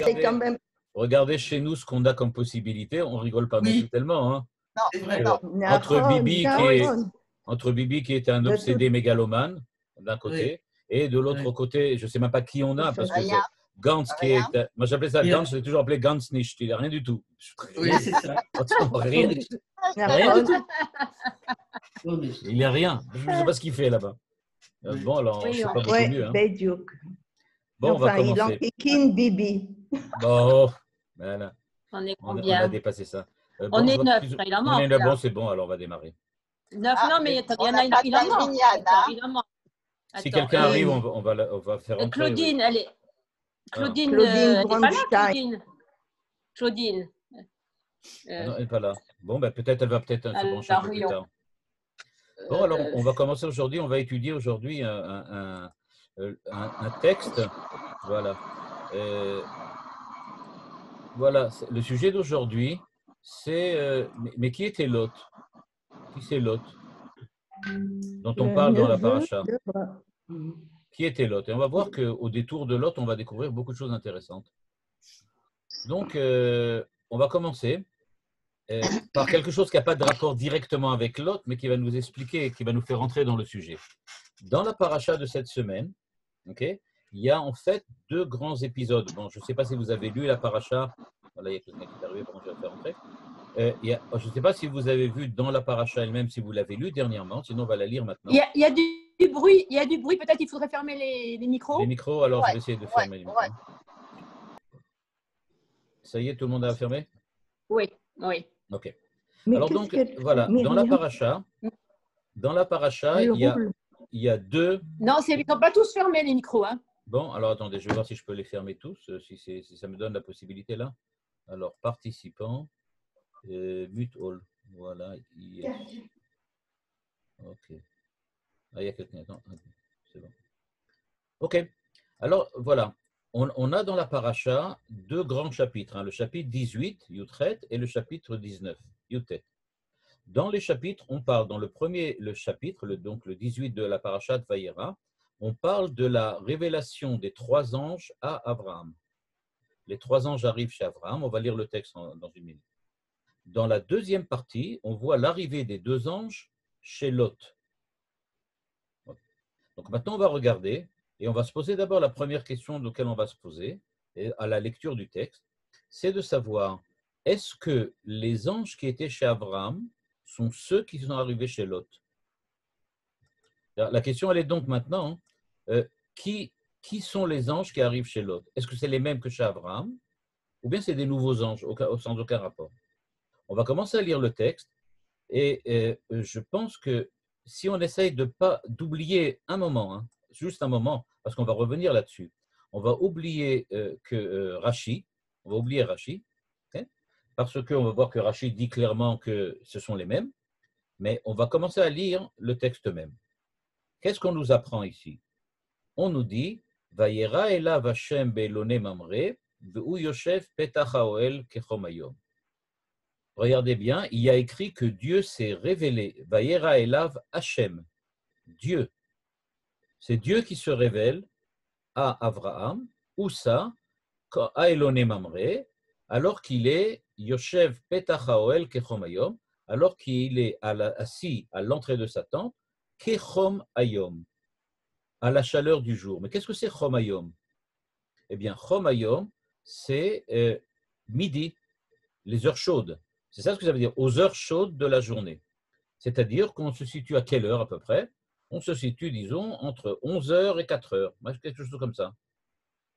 c'est quand même. Regardez chez nous ce qu'on a comme possibilité. On rigole pas non plus tellement. Hein. Non, C'est vrai. non. Entre Bibi qui est un obsédé mégalomane d'un côté, et de l'autre côté, je ne sais même pas qui on a, parce que c'est Gantz qui est. Moi j'appelais ça Gantz, je l'ai toujours appelé Gantz nicht. Il n'a rien du tout. Oui, c'est ça. Rien du tout. Il n'y a rien. Je ne sais pas ce qu'il fait là-bas. Bon, alors, je ne sais pas beaucoup mieux. Hein. Bon, on va commencer. Bibi. Bon, voilà. On est On combien? a dépassé ça. On est 9, il en manque. On est 9, bon, c'est bon, alors on va démarrer. 9, non, mais il y en a, il en manque. Si quelqu'un arrive, on va faire entrer. Claudine, elle est. Claudine, Claudine elle n'est pas là, Claudine. Non, elle n'est pas là. Bon, ben, peut-être elle va peut-être se brancher un peu plus tard. Bon, alors on va commencer aujourd'hui, on va étudier aujourd'hui un texte. Voilà. Voilà, le sujet d'aujourd'hui, c'est mais qui était Lot? Qui c'est Lot dont on parle dans la paracha? Qui était Lot? Et on va voir qu'au détour de Lot, on va découvrir beaucoup de choses intéressantes. Donc, on va commencer par quelque chose qui n'a pas de rapport directement avec Lot, mais qui va nous expliquer, qui va nous faire entrer dans le sujet. Dans la paracha de cette semaine, il y a en fait deux grands épisodes. Bon, je ne sais pas si vous avez lu la paracha. Voilà, il y a quelqu'un qui est arrivé, comment je vais faire entrer. Je ne sais pas si vous avez vu dans la paracha elle-même, si vous l'avez lu dernièrement, sinon on va la lire maintenant. Il y a du bruit, peut-être il faudrait fermer les micros. Les micros, alors je vais essayer de fermer les micros. Ça y est, tout le monde a fermé? Oui. Ok. Alors donc, voilà, dans la paracha, il y a deux… Non, ils ne sont pas tous fermés, les micros. Hein. Bon, alors attendez, je vais voir si je peux les fermer tous, si ça me donne la possibilité là. Alors, participants, mute all. Voilà. Yes. Ok. Ah, il y a quelqu'un. Attends, c'est bon. Ok. Alors, voilà. On a dans la paracha deux grands chapitres, hein, le chapitre 18, Yutret, et le chapitre 19, Yutet. Dans les chapitres, on parle, dans le chapitre, donc le 18 de la paracha de Vayera, on parle de la révélation des trois anges à Abraham. Les trois anges arrivent chez Abraham, on va lire le texte dans une minute. Dans la deuxième partie, on voit l'arrivée des deux anges chez Lot. Donc maintenant, on va regarder. Et on va se poser d'abord la première question laquelle on va se poser, à la lecture du texte, c'est de savoir, est-ce que les anges qui étaient chez Abraham sont ceux qui sont arrivés chez Lot? La question, elle est donc maintenant, qui sont les anges qui arrivent chez Lot? Est-ce que c'est les mêmes que chez Abraham? Ou bien c'est des nouveaux anges, sans aucun rapport? On va commencer à lire le texte, et je pense que si on essaye d'oublier un moment, juste un moment, parce qu'on va revenir là-dessus. On va oublier Rashi, okay? Parce qu'on va voir que Rashi dit clairement que ce sont les mêmes, mais on va commencer à lire le texte même. Qu'est-ce qu'on nous apprend ici? On nous dit Vayera elav Hashem be'elone mamre ve'u yoshev petach ha'oel kechom hayom. Regardez bien, il y a écrit que Dieu s'est révélé. Vayera elav Hashem, Dieu. C'est Dieu qui se révèle à Abraham, ou ça, à Elone Mamre, alors qu'il est Yoshev Petach Haoel Kechom Hayom, alors qu'il est assis à l'entrée de sa tente, Kechom Hayom, à la chaleur du jour. Mais qu'est-ce que c'est Chom Hayom? Eh bien, Chom Hayom, c'est midi, les heures chaudes. C'est ça ce que ça veut dire, aux heures chaudes de la journée. C'est-à-dire qu'on se situe à quelle heure à peu près? On se situe, disons, entre 11h et 4h, quelque chose comme ça.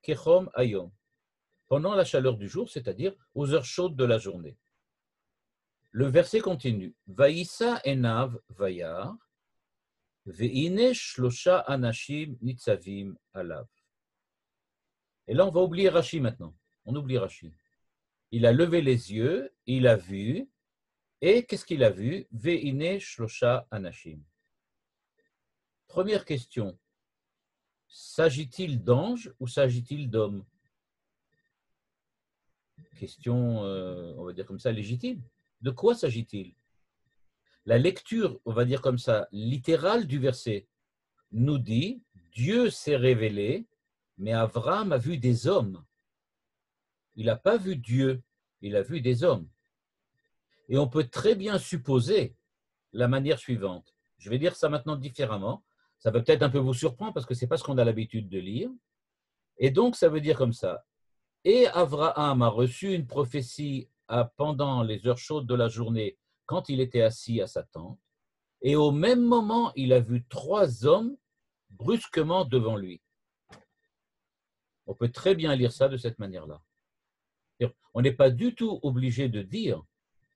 Kechom Hayom. Pendant la chaleur du jour, c'est-à-dire aux heures chaudes de la journée. Le verset continue. Vaïssa enav vayar, ve'ine shlosha anashim nitzavim alav. Et là, on va oublier Rashi maintenant. On oublie Rashi. Il a levé les yeux, il a vu, et qu'est-ce qu'il a vu? Ve'ine shlosha anashim. Première question, s'agit-il d'anges ou s'agit-il d'hommes? Question, on va dire comme ça, légitime. De quoi s'agit-il? La lecture, on va dire comme ça, littérale du verset nous dit Dieu s'est révélé, mais Abraham a vu des hommes. Il n'a pas vu Dieu, il a vu des hommes. Et on peut très bien supposer la manière suivante. Je vais dire ça maintenant différemment. Ça va peut-être un peu vous surprendre parce que ce n'est pas ce qu'on a l'habitude de lire. Et donc, ça veut dire comme ça. Et Abraham a reçu une prophétie pendant les heures chaudes de la journée, quand il était assis à sa tente. Et au même moment, il a vu 3 hommes brusquement devant lui. On peut très bien lire ça de cette manière-là. On n'est pas du tout obligé de dire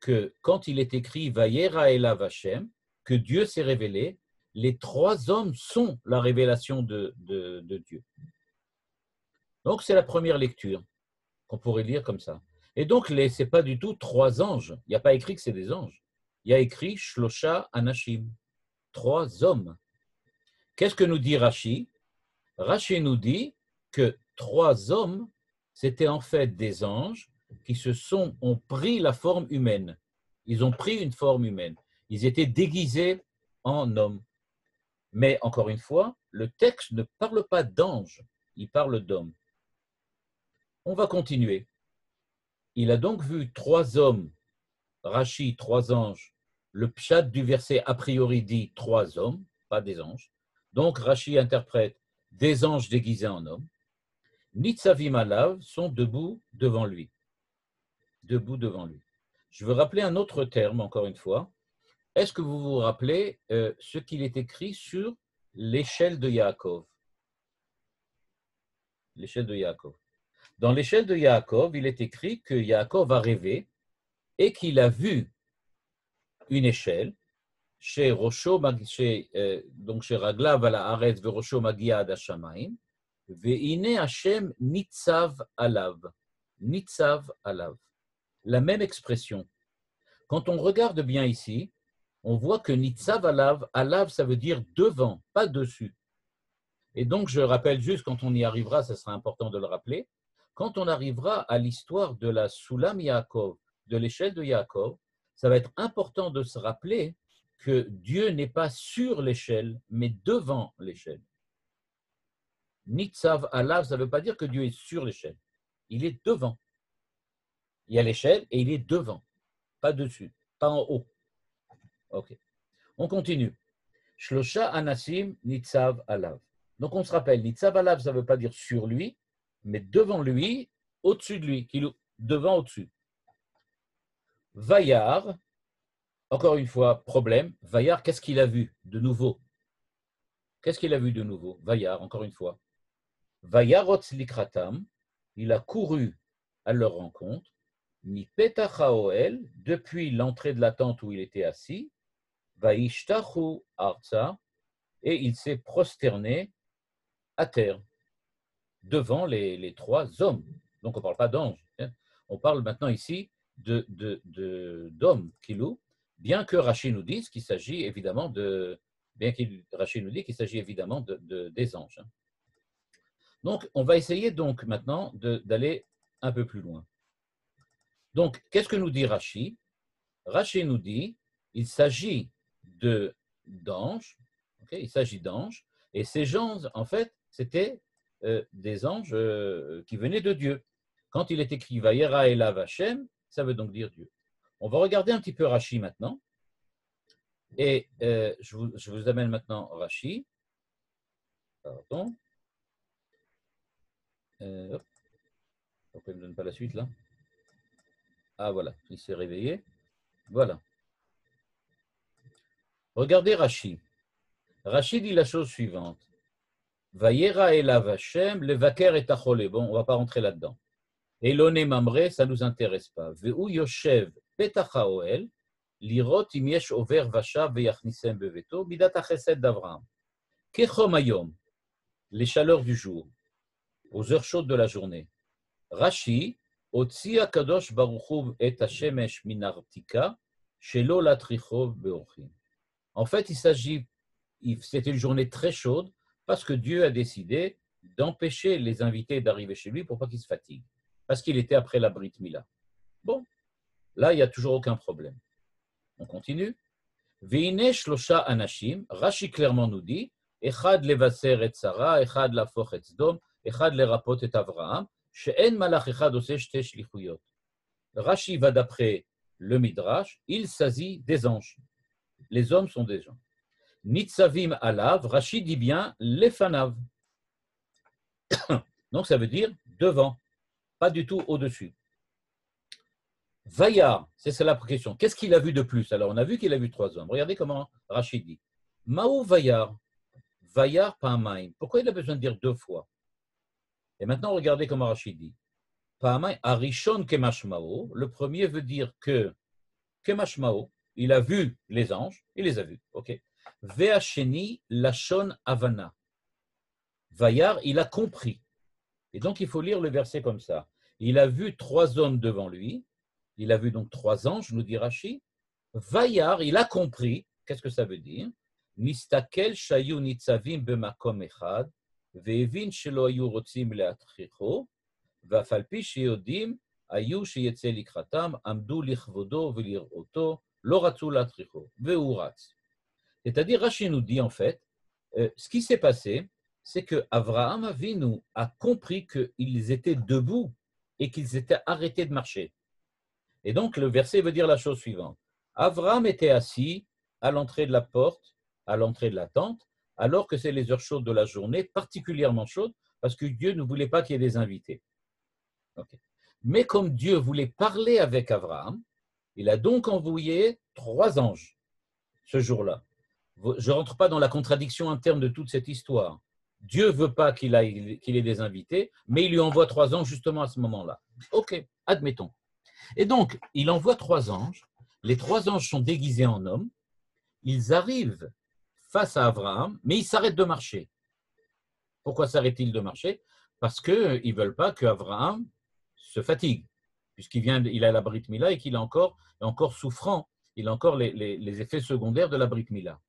que quand il est écrit Vayera Elav Hashem, que Dieu s'est révélé, les 3 hommes sont la révélation de Dieu. Donc, c'est la première lecture qu'on pourrait lire comme ça. Et donc, ce n'est pas du tout 3 anges. Il n'y a pas écrit que c'est des anges. Il y a écrit Shlosha Anashim, 3 hommes. Qu'est-ce que nous dit Rashi? Rashi nous dit que 3 hommes, c'était en fait des anges qui ont pris la forme humaine. Ils ont pris une forme humaine. Ils étaient déguisés en hommes. Mais encore une fois, le texte ne parle pas d'anges, il parle d'hommes. On va continuer. Il a donc vu 3 hommes, Rashi, 3 anges. Le pshat du verset a priori dit 3 hommes, pas des anges. Donc Rashi interprète des anges déguisés en hommes. Nitzavim alav sont debout devant lui. Debout devant lui. Je veux rappeler un autre terme, encore une fois. Est-ce que vous vous rappelez ce qu'il est écrit sur l'échelle de Yaakov? L'échelle de Yaakov. Dans l'échelle de Yaakov, il est écrit que Yaakov a rêvé et qu'il a vu une échelle chez Rosho, donc chez Raglav à la Haaretz Verosho Magia ad Hashamayim, Ve'ine Hashem Nitzav alav. Nitzav alav. La même expression. Quand on regarde bien ici, on voit que Nitzav alav, alav ça veut dire devant, pas dessus. Et donc je rappelle juste, quand on y arrivera, ça sera important de le rappeler, quand on arrivera à l'histoire de la Soulam Yaakov, de l'échelle de Yaakov, ça va être important de se rappeler que Dieu n'est pas sur l'échelle, mais devant l'échelle. Nitzav alav, ça ne veut pas dire que Dieu est sur l'échelle. Il est devant. Il y a l'échelle et il est devant, pas dessus, pas en haut. Ok. On continue. Shlosha anasim nitzav alav. Donc on se rappelle, nitzav alav, ça ne veut pas dire sur lui, mais devant lui, au-dessus de lui, devant, au-dessus. Vayar, encore une fois, problème. Vayar, qu'est-ce qu'il a vu de nouveau? Qu'est-ce qu'il a vu de nouveau? Vayar, encore une fois. Vayarotz likratam, il a couru à leur rencontre, mi petach haoel, depuis l'entrée de la tente où il était assis, vaishtachu arza, et il s'est prosterné à terre, devant les 3 hommes. Donc on ne parle pas d'anges, hein. On parle maintenant ici d'hommes, kilou, bien que Rashi nous dise qu'il s'agit évidemment Rashi nous dit qu'il s'agit évidemment des anges. Donc, on va essayer donc maintenant d'aller un peu plus loin. Donc, qu'est-ce que nous dit Rashi? Rashi nous dit il s'agit d'anges, okay? Il s'agit d'anges, et ces gens, en fait, c'était des anges qui venaient de Dieu. Quand il est écrit Vayera Elav Hashem, ça veut donc dire Dieu. On va regarder un petit peu Rashi maintenant, et je vous amène maintenant Rashi. Pardon. Pourquoi il ne me donne pas la suite là? Ah voilà, il s'est réveillé. Voilà. Regardez Rashi. Rashi dit la chose suivante. Vayera elav Hashem, levaker et achole. Bon, on ne va pas rentrer là-dedans. Eloné mamre, ça ne nous intéresse pas. Veu yoshev petach haoel, lirot im yesh over vashav veyachnisem beveto, bidat hachesed d'Avraham. Kechom hayom, les chaleurs du jour, aux heures chaudes de la journée. Rashi, Otzi HaKadosh Baruch Hu et Hashemesh minartika, shelo latricho beorchim. En fait, c'était une journée très chaude parce que Dieu a décidé d'empêcher les invités d'arriver chez lui pour pas qu'ils se fatiguent, parce qu'il était après la Brit Mila. Bon, là, il n'y a toujours aucun problème. On continue. Veine shlosha anashim, Rashi clairement nous dit, Echad levaser et Sarah, Echad lafoch et Sdom, Echad lerapot et Avraham, She'en malach echad oseh shte shlichuyot. Rashi va d'après le Midrash, il s'agit des anges. Les hommes sont des gens. Nitzavim alav, Rashi dit bien lefanav. Donc ça veut dire devant, pas du tout au-dessus. Vayar, c'est ça la question. Qu'est-ce qu'il a vu de plus? Alors on a vu qu'il a vu 3 hommes. Regardez comment Rashi dit. Maou Vayar, Vayar Pa'amaim. Pourquoi il a besoin de dire 2 fois? Et maintenant regardez comment Rashi dit. Pa'amaim, Arishon Kemashmao. Le premier veut dire que Kemashmao, il a vu les anges, il les a vus. Ok. Ve'asheni Lashon Havana. Vayar, il a compris. Et donc, il faut lire le verset comme ça. Il a vu 3 hommes devant lui. Il a vu donc 3 anges, nous dit Rashi. Vayar, il a compris. Qu'est-ce que ça veut dire? Nistakel shayu nitzavim bemakom echad, ve'evin shelo ayu rotzim leatricho, ve'afalpi sheyodim ayu sheyetze likratam, amdu lichvodo ve'liroto, lo ratzu leatricho, ve'uratz. C'est-à-dire, Rashi nous dit en fait, ce qui s'est passé, c'est que Avraham Avinu a compris qu'ils étaient debout et qu'ils étaient arrêtés de marcher. Et donc, le verset veut dire la chose suivante. Avraham était assis à l'entrée de la porte, à l'entrée de la tente, alors que c'est les heures chaudes de la journée, particulièrement chaudes, parce que Dieu ne voulait pas qu'il y ait des invités. Okay. Mais comme Dieu voulait parler avec Avraham, il a donc envoyé 3 anges ce jour-là. Je ne rentre pas dans la contradiction interne de toute cette histoire. Dieu ne veut pas qu'il ait des invités, mais il lui envoie 3 anges justement à ce moment-là. Ok, admettons. Et donc, il envoie 3 anges. Les 3 anges sont déguisés en hommes. Ils arrivent face à Abraham, mais ils s'arrêtent de marcher. Pourquoi s'arrêtent-ils de marcher? Parce qu'ils ne veulent pas qu'Abraham se fatigue, puisqu'il a la Brit Mila et qu'il est encore souffrant. Il a encore les effets secondaires de la Brit Mila.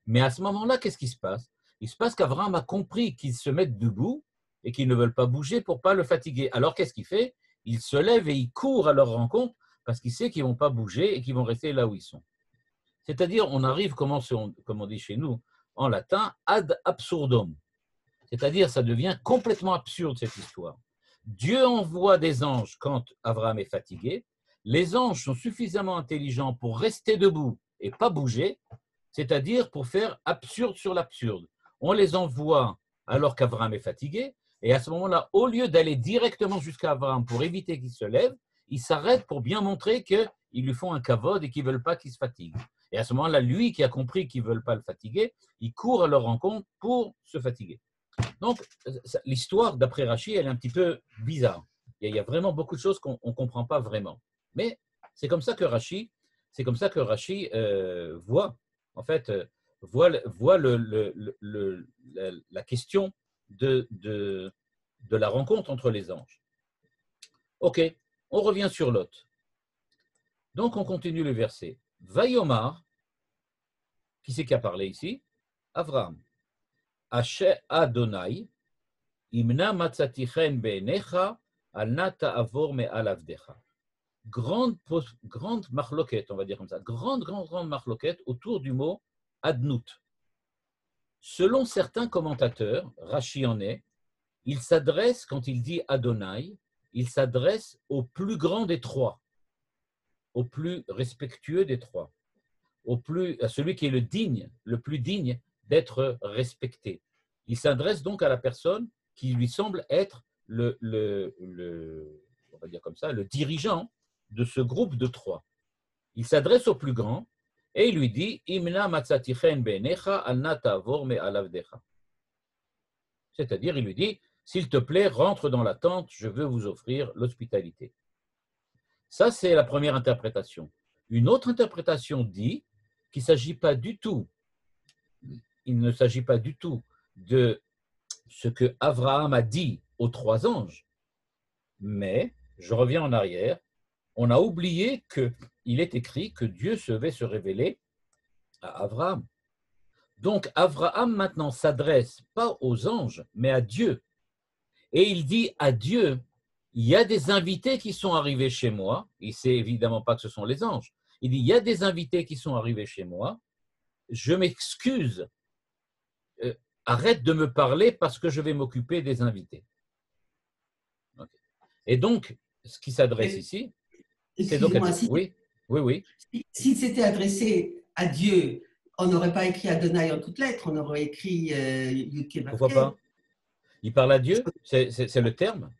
Mais à ce moment-là, qu'est-ce qui se passe? Il se passe qu'Abraham a compris qu'ils se mettent debout et qu'ils ne veulent pas bouger pour ne pas le fatiguer. Alors, qu'est-ce qu'il fait? Il se lève et il court à leur rencontre parce qu'il sait qu'ils ne vont pas bouger et qu'ils vont rester là où ils sont. C'est-à-dire, on arrive, comme on dit chez nous, en latin, ad absurdum. C'est-à-dire, ça devient complètement absurde, cette histoire. Dieu envoie des anges quand Abraham est fatigué. Les anges sont suffisamment intelligents pour rester debout et pas bouger, c'est-à-dire pour faire absurde sur l'absurde. On les envoie alors qu'Abraham est fatigué, et à ce moment-là, au lieu d'aller directement jusqu'à Abraham pour éviter qu'il se lève, ils s'arrêtent pour bien montrer qu'ils lui font un kavod et qu'ils ne veulent pas qu'il se fatigue. Et à ce moment-là, lui qui a compris qu'ils ne veulent pas le fatiguer, il court à leur rencontre pour se fatiguer. Donc, l'histoire, d'après Rashi, elle est un petit peu bizarre. Il y a vraiment beaucoup de choses qu'on ne comprend pas vraiment. Mais c'est comme ça que Rashi voit, en fait, voit la question de la rencontre entre les anges. Ok, on revient sur Lot. Donc, on continue le verset. Vayomar, qui c'est qui a parlé ici? Avraham. Asher Adonai, imna matzatichen be'enecha, al na ta'avor me'al avdecha. Grande marloquette, on va dire comme ça, grande marloquette autour du mot adnout. Selon certains commentateurs, Rashi en est, il s'adresse, quand il dit Adonai, il s'adresse au plus grand des 3, au plus respectueux des 3, à celui qui est le plus digne d'être respecté. Il s'adresse donc à la personne qui lui semble être on va dire comme ça, le dirigeant de ce groupe de 3. Il s'adresse au plus grand et il lui dit Imna matzatichen be'enecha al na ta'avor me'al avdecha. C'est-à-dire, il lui dit s'il te plaît, rentre dans la tente, je veux vous offrir l'hospitalité. Ça, c'est la première interprétation. Une autre interprétation dit qu'il ne s'agit pas du tout de ce que Abraham a dit aux 3 anges, mais, je reviens en arrière, on a oublié qu'il est écrit que Dieu devait se révéler à Abraham. Donc, Abraham maintenant s'adresse pas aux anges, mais à Dieu. Et il dit à Dieu, il y a des invités qui sont arrivés chez moi, il ne sait évidemment pas que ce sont les anges, il dit, il y a des invités qui sont arrivés chez moi, je m'excuse, arrête de me parler parce que je vais m'occuper des invités. Okay. Et donc, ce qui s'adresse Mais, ici, c'est donc à excusez-moi, Dieu. Oui, oui, oui. s'il s'était adressé à Dieu, on n'aurait pas écrit Adonai en toutes lettres, on aurait écrit Yud-Keh Pourquoi Vav-Keh. pas? Il parle à Dieu, c'est le terme.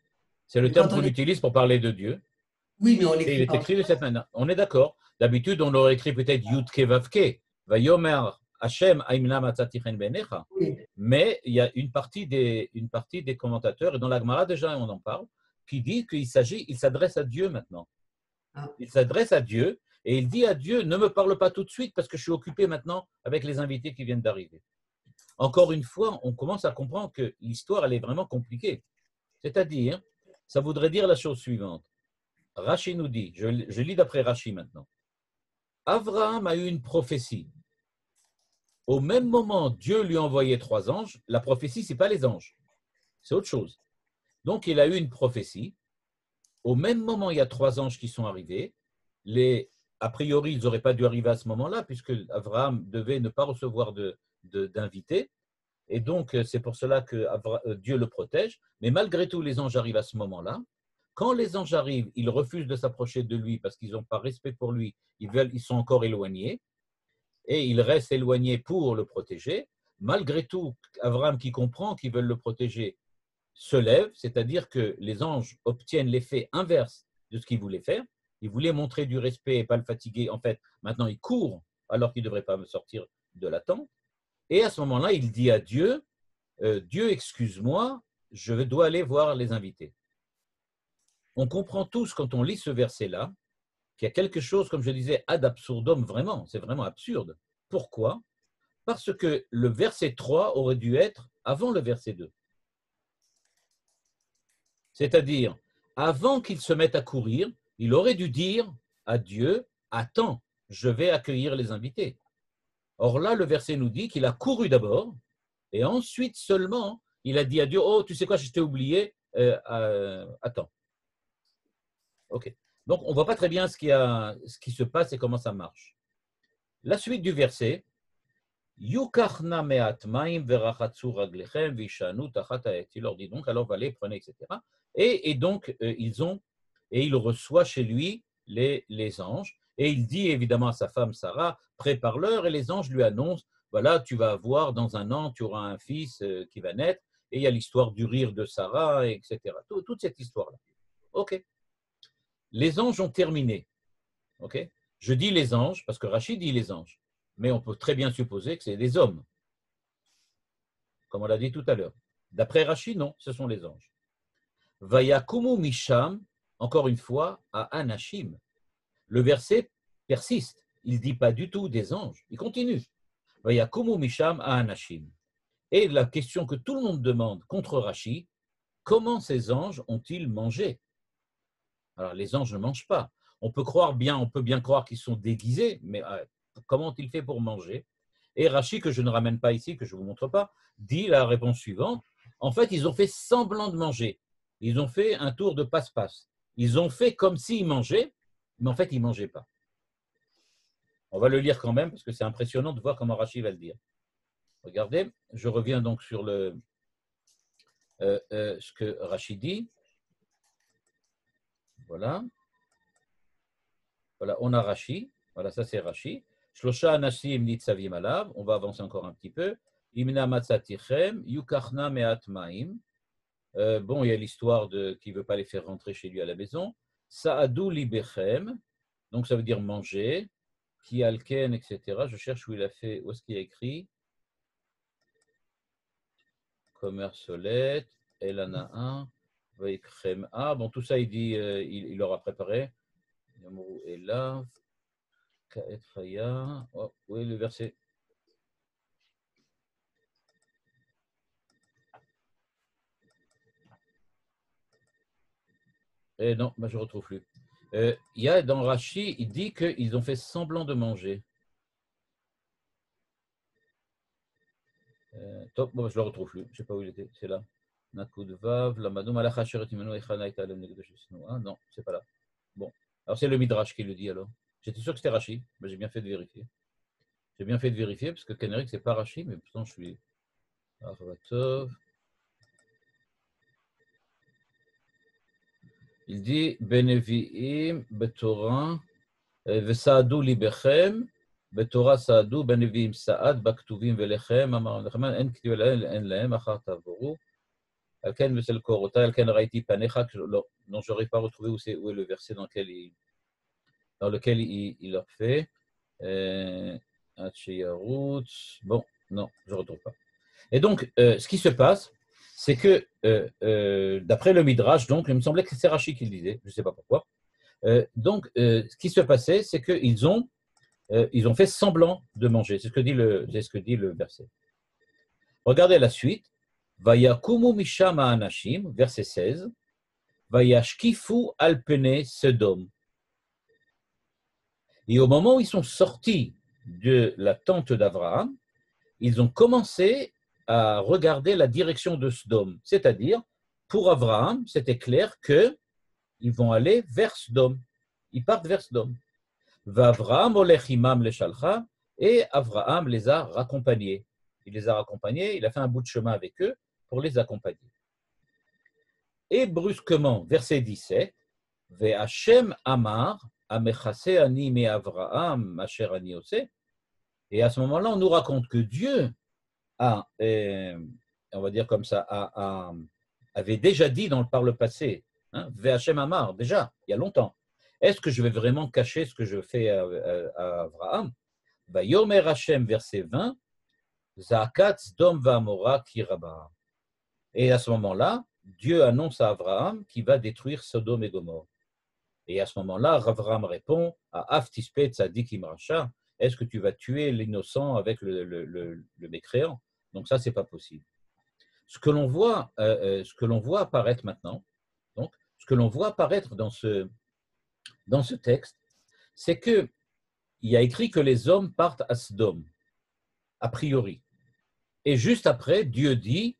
C'est le Mais terme quand on qu'on est... utilise pour parler de Dieu. Oui, mais on Et il l'écrit est pas en écrit de toutes cette manière. On est d'accord. D'habitude, on aurait écrit peut-être Yud-Ke Vav-Ke. Vayomer Hashem Aimna Matzatichen Benecha. lettres. Mais il y a une partie des commentateurs, et dans la Gemara déjà on en parle, qui dit qu'il s'adresse à Dieu maintenant. Ah. Il s'adresse à Dieu et il dit à Dieu, ne me parle pas tout de suite parce que je suis occupé maintenant avec les invités qui viennent d'arriver. Encore une fois, on commence à comprendre que l'histoire, elle est vraiment compliquée. C'est-à-dire, ça voudrait dire la chose suivante. Rashi nous dit, je lis d'après Rashi maintenant. Abraham a eu une prophétie. Au même moment, Dieu lui a envoyé 3 anges. La prophétie, ce n'est pas les anges, c'est autre chose. Donc, il a eu une prophétie. Au même moment, il y a 3 anges qui sont arrivés. A priori, ils n'auraient pas dû arriver à ce moment-là, puisque Abraham devait ne pas recevoir d'invités. Et donc, c'est pour cela que Dieu le protège. Mais malgré tout, les anges arrivent à ce moment-là. Quand les anges arrivent, ils refusent de s'approcher de lui parce qu'ils n'ont pas respect pour lui. Ils sont encore éloignés. Et ils restent éloignés pour le protéger. Malgré tout, Abraham qui comprend qu'ils veulent le protéger se lève, c'est-à-dire que les anges obtiennent l'effet inverse de ce qu'ils voulaient faire. Ils voulaient montrer du respect et pas le fatiguer. En fait, maintenant, ils courent alors qu'ils ne devraient pas me sortir de la tente. Et à ce moment-là, il dit à Dieu, Dieu, excuse-moi, je dois aller voir les invités. On comprend tous, quand on lit ce verset-là, qu'il y a quelque chose, comme je disais, ad absurdum, vraiment, c'est vraiment absurde. Pourquoi? Parce que le verset 3 aurait dû être avant le verset 2. C'est-à-dire, avant qu'il se mette à courir, il aurait dû dire à Dieu, attends, je vais accueillir les invités. Or là, le verset nous dit qu'il a couru d'abord, et ensuite seulement, il a dit à Dieu, oh, tu sais quoi, je t'ai oublié, attends. Ok. Donc, on ne voit pas très bien ce qui se passe et comment ça marche. La suite du verset, Yukarna me'at maim verachatsu raglechem vishanu tachat ha'et. Il leur dit donc, alors allez, prenez, etc. Et donc, il reçoit chez lui les anges. Et il dit évidemment à sa femme Sarah, prépare-leur, et les anges lui annoncent, voilà, tu vas avoir dans 1 an, tu auras un fils qui va naître. Et il y a l'histoire du rire de Sarah, etc. Toute cette histoire-là. OK. Les anges ont terminé. OK. Je dis les anges, parce que Rachid dit les anges. Mais on peut très bien supposer que c'est des hommes, comme on l'a dit tout à l'heure. D'après Rachid, non, ce sont les anges. Vayakumu misham, encore une fois, à Anashim. Le verset persiste. Il ne dit pas du tout des anges. Il continue. Vayakumu misham à Anashim. Et la question que tout le monde demande contre Rachid, comment ces anges ont-ils mangé? Alors, les anges ne mangent pas. On peut bien croire qu'ils sont déguisés, mais comment ont-ils fait pour manger? Et Rachid, que je ne ramène pas ici, que je ne vous montre pas, dit la réponse suivante. En fait, ils ont fait semblant de manger. Ils ont fait un tour de passe-passe. Ils ont fait comme s'ils mangeaient, mais en fait, ils ne mangeaient pas. On va le lire quand même, parce que c'est impressionnant de voir comment Rachid va le dire. Regardez, je reviens donc sur ce que Rachid dit. Voilà. Voilà, on a Rashi. Voilà, ça c'est Rashi. Shlosha anashim nitzavim alav. On va avancer encore un petit peu. Imna matzatichem yukachna me'at ma'im. Bon, il y a l'histoire qui ne veut pas les faire rentrer chez lui à la maison. Sa'adu libechem. Donc ça veut dire manger. Ki alken, etc. Je cherche où il a fait, où est-ce qu'il a écrit. Commercelet, Elana 1, ah, bon, tout ça, il dit, il leur a préparé. Yamoru Elav, Kaet Chaya. Oh, oui, le verset. Non, bah, je ne retrouve plus. Il y a dans Rashi, il dit qu'ils ont fait semblant de manger. Top, bon, je ne le retrouve plus. Je ne sais pas où il était. C'est là. Nakudvav, Lamadou, Malachacheret, Imanu, Echana, Italem, Ah non, c'est pas là. Bon, alors c'est le Midrash qui le dit alors. J'étais sûr que c'était Rashi, mais j'ai bien fait de vérifier. J'ai bien fait de vérifier parce que Kenrick, c'est pas Rashi, mais pourtant je suis. Arvatov. il dit Benevi'im betorah vesaadu libechem betorah saadu benevi'im saad baktuvim velechem amar Nachman en ktiv en lahem achar tavoru alken vesel korota alken raiti panecha. Non, je n'aurais pas retrouvé où est le verset dans lequel il leur fait bon, non, je ne retrouve pas. Et donc, ce qui se passe, c'est que, d'après le Midrash, donc, il me semblait que c'est Rashi qui le disait, je ne sais pas pourquoi. Donc, ce qui se passait, c'est qu'ils ont fait semblant de manger. C'est ce que dit le verset. Regardez la suite. Vayakumu misham ha'anashim, verset 16. Vayashkifu al pene Sodom. Et au moment où ils sont sortis de la tente d'Abraham, ils ont commencé à regarder la direction de Sodome. C'est-à-dire, pour Abraham, c'était clair qu'ils vont aller vers Sodome. Ils partent vers Sodome. V'Avraham olech imam leshalcha, et Abraham les a raccompagnés. Il les a raccompagnés, il a fait un bout de chemin avec eux pour les accompagner. Et brusquement, verset 17, Ve'Hashem amar amechase ani me Avraham asher ani oseh. Et à ce moment-là, on nous raconte que Dieu a, on va dire comme ça, avait déjà dit par le passé, Ve'Hashem amar, déjà, il y a longtemps, est-ce que je vais vraiment cacher ce que je fais à Abraham? Vayomer Hashem, verset 20, Zaakat Sdom va'Amora ki rabba. Et à ce moment-là, Dieu annonce à Abraham qu'il va détruire Sodome et Gomorrhe. Et à ce moment-là, Abraham répond à Aftispet Tzadik Imracha, est-ce que tu vas tuer l'innocent avec le mécréant? Donc ça, c'est pas possible. Ce que l'on voit apparaître maintenant, donc ce que l'on voit apparaître dans ce texte, c'est que il y a écrit que les hommes partent à Sodome, a priori. Et juste après, Dieu dit,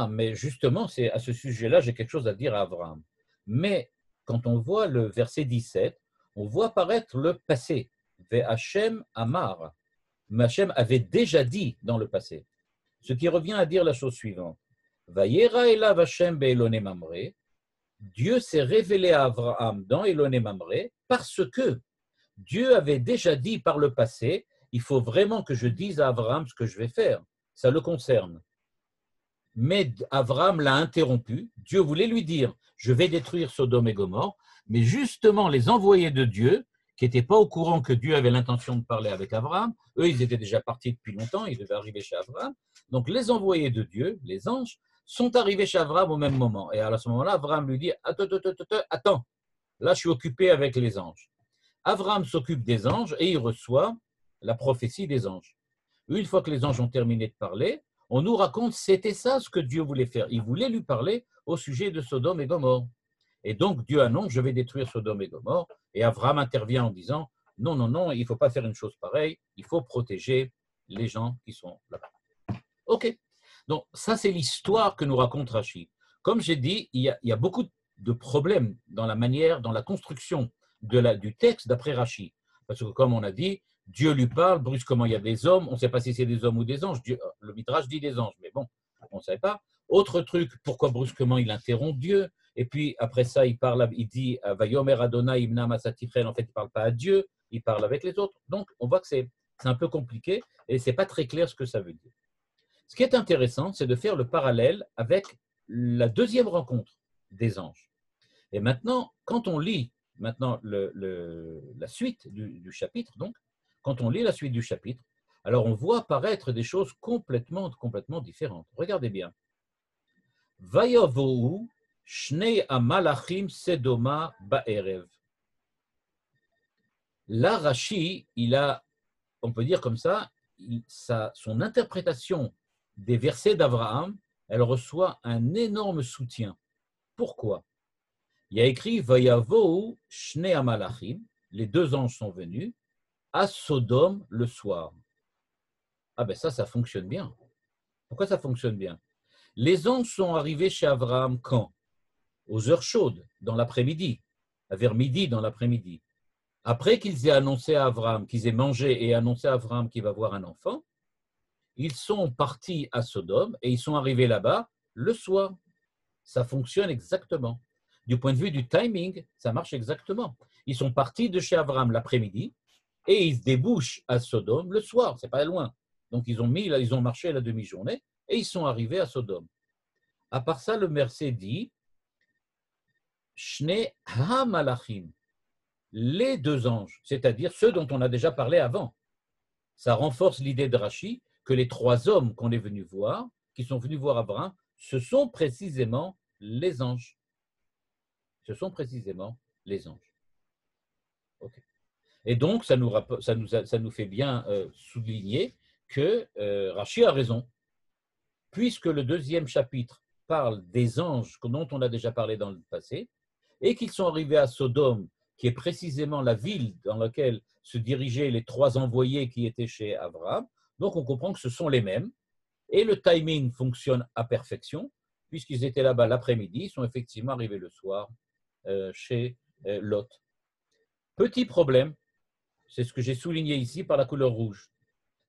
mais justement, c'est à ce sujet-là, j'ai quelque chose à dire à Abraham. Mais quand on voit le verset 17, on voit apparaître le passé. Ve'Hashem amar. Hachem avait déjà dit dans le passé. Ce qui revient à dire la chose suivante. Vayera elav Hashem be'Elonei Mamre. Dieu s'est révélé à Abraham dans Elonei Mamre parce que Dieu avait déjà dit par le passé, il faut vraiment que je dise à Abraham ce que je vais faire. Ça le concerne. Mais Abraham l'a interrompu. Dieu voulait lui dire, je vais détruire Sodome et Gomorrhe, mais justement les envoyés de Dieu, qui n'étaient pas au courant que Dieu avait l'intention de parler avec Abraham, eux, ils étaient déjà partis depuis longtemps, ils devaient arriver chez Abraham. Donc les envoyés de Dieu, les anges, sont arrivés chez Abraham au même moment. Et à ce moment-là, Abraham lui dit, attends, là je suis occupé avec les anges. Abraham s'occupe des anges et il reçoit la prophétie des anges. Une fois que les anges ont terminé de parler, on nous raconte c'était ça ce que Dieu voulait faire. Il voulait lui parler au sujet de Sodome et Gomorrhe. Et donc Dieu annonce, je vais détruire Sodome et Gomorrhe. Et Abraham intervient en disant, non, il ne faut pas faire une chose pareille, il faut protéger les gens qui sont là-bas. Ok, donc ça c'est l'histoire que nous raconte Rashi. Comme j'ai dit, il y a beaucoup de problèmes dans la manière, dans la construction du texte d'après Rashi. Parce que comme on a dit, Dieu lui parle, brusquement il y a des hommes, on ne sait pas si c'est des hommes ou des anges, le Midrash dit des anges, mais bon, on ne sait pas. Autre truc, pourquoi brusquement il interrompt Dieu? Et puis après ça, il dit Vayomer Adonai Imna Masatifrel, en fait il ne parle pas à Dieu, il parle avec les autres. Donc on voit que c'est un peu compliqué et ce n'est pas très clair ce que ça veut dire. Ce qui est intéressant, c'est de faire le parallèle avec la deuxième rencontre des anges. Et maintenant, quand on lit la suite du chapitre, donc, quand on lit la suite du chapitre, alors on voit apparaître des choses complètement différentes. Regardez bien. Vayavohu shnei amalachim sedoma ba'erev. Là, Rashi, on peut dire comme ça, son interprétation des versets d'Abraham, elle reçoit un énorme soutien. Pourquoi? Il y a écrit Vayavohu shnei amalachim, les deux anges sont venus, à Sodome le soir. Ça fonctionne bien. Pourquoi ça fonctionne bien? Les anges sont arrivés chez Abraham quand? Aux heures chaudes, dans l'après-midi, vers midi dans l'après-midi. Après qu'ils aient annoncé à Abraham, qu'ils aient mangé et annoncé à Abraham qu'il va avoir un enfant, ils sont partis à Sodome et ils sont arrivés là-bas le soir. Ça fonctionne exactement. du point de vue du timing, ça marche exactement. Ils sont partis de chez Abraham l'après-midi et ils se débouchent à Sodome le soir, c'est pas loin. Donc ils ont marché la demi-journée et ils sont arrivés à Sodome. À part ça, le verset dit Shne ha-malachim, les deux anges, c'est-à-dire ceux dont on a déjà parlé avant. Ça renforce l'idée de Rashi que les trois hommes qu'on est venus voir, qui sont venus voir Abraham, ce sont précisément les anges. Ce sont précisément les anges. Okay. Et donc, ça nous fait bien souligner que Rashi a raison, puisque le deuxième chapitre parle des anges dont on a déjà parlé dans le passé, et qu'ils sont arrivés à Sodome, qui est précisément la ville dans laquelle se dirigeaient les trois envoyés qui étaient chez Abraham. Donc, on comprend que ce sont les mêmes, et le timing fonctionne à perfection, puisqu'ils étaient là-bas l'après-midi, ils sont effectivement arrivés le soir chez Lot. Petit problème, c'est ce que j'ai souligné ici par la couleur rouge,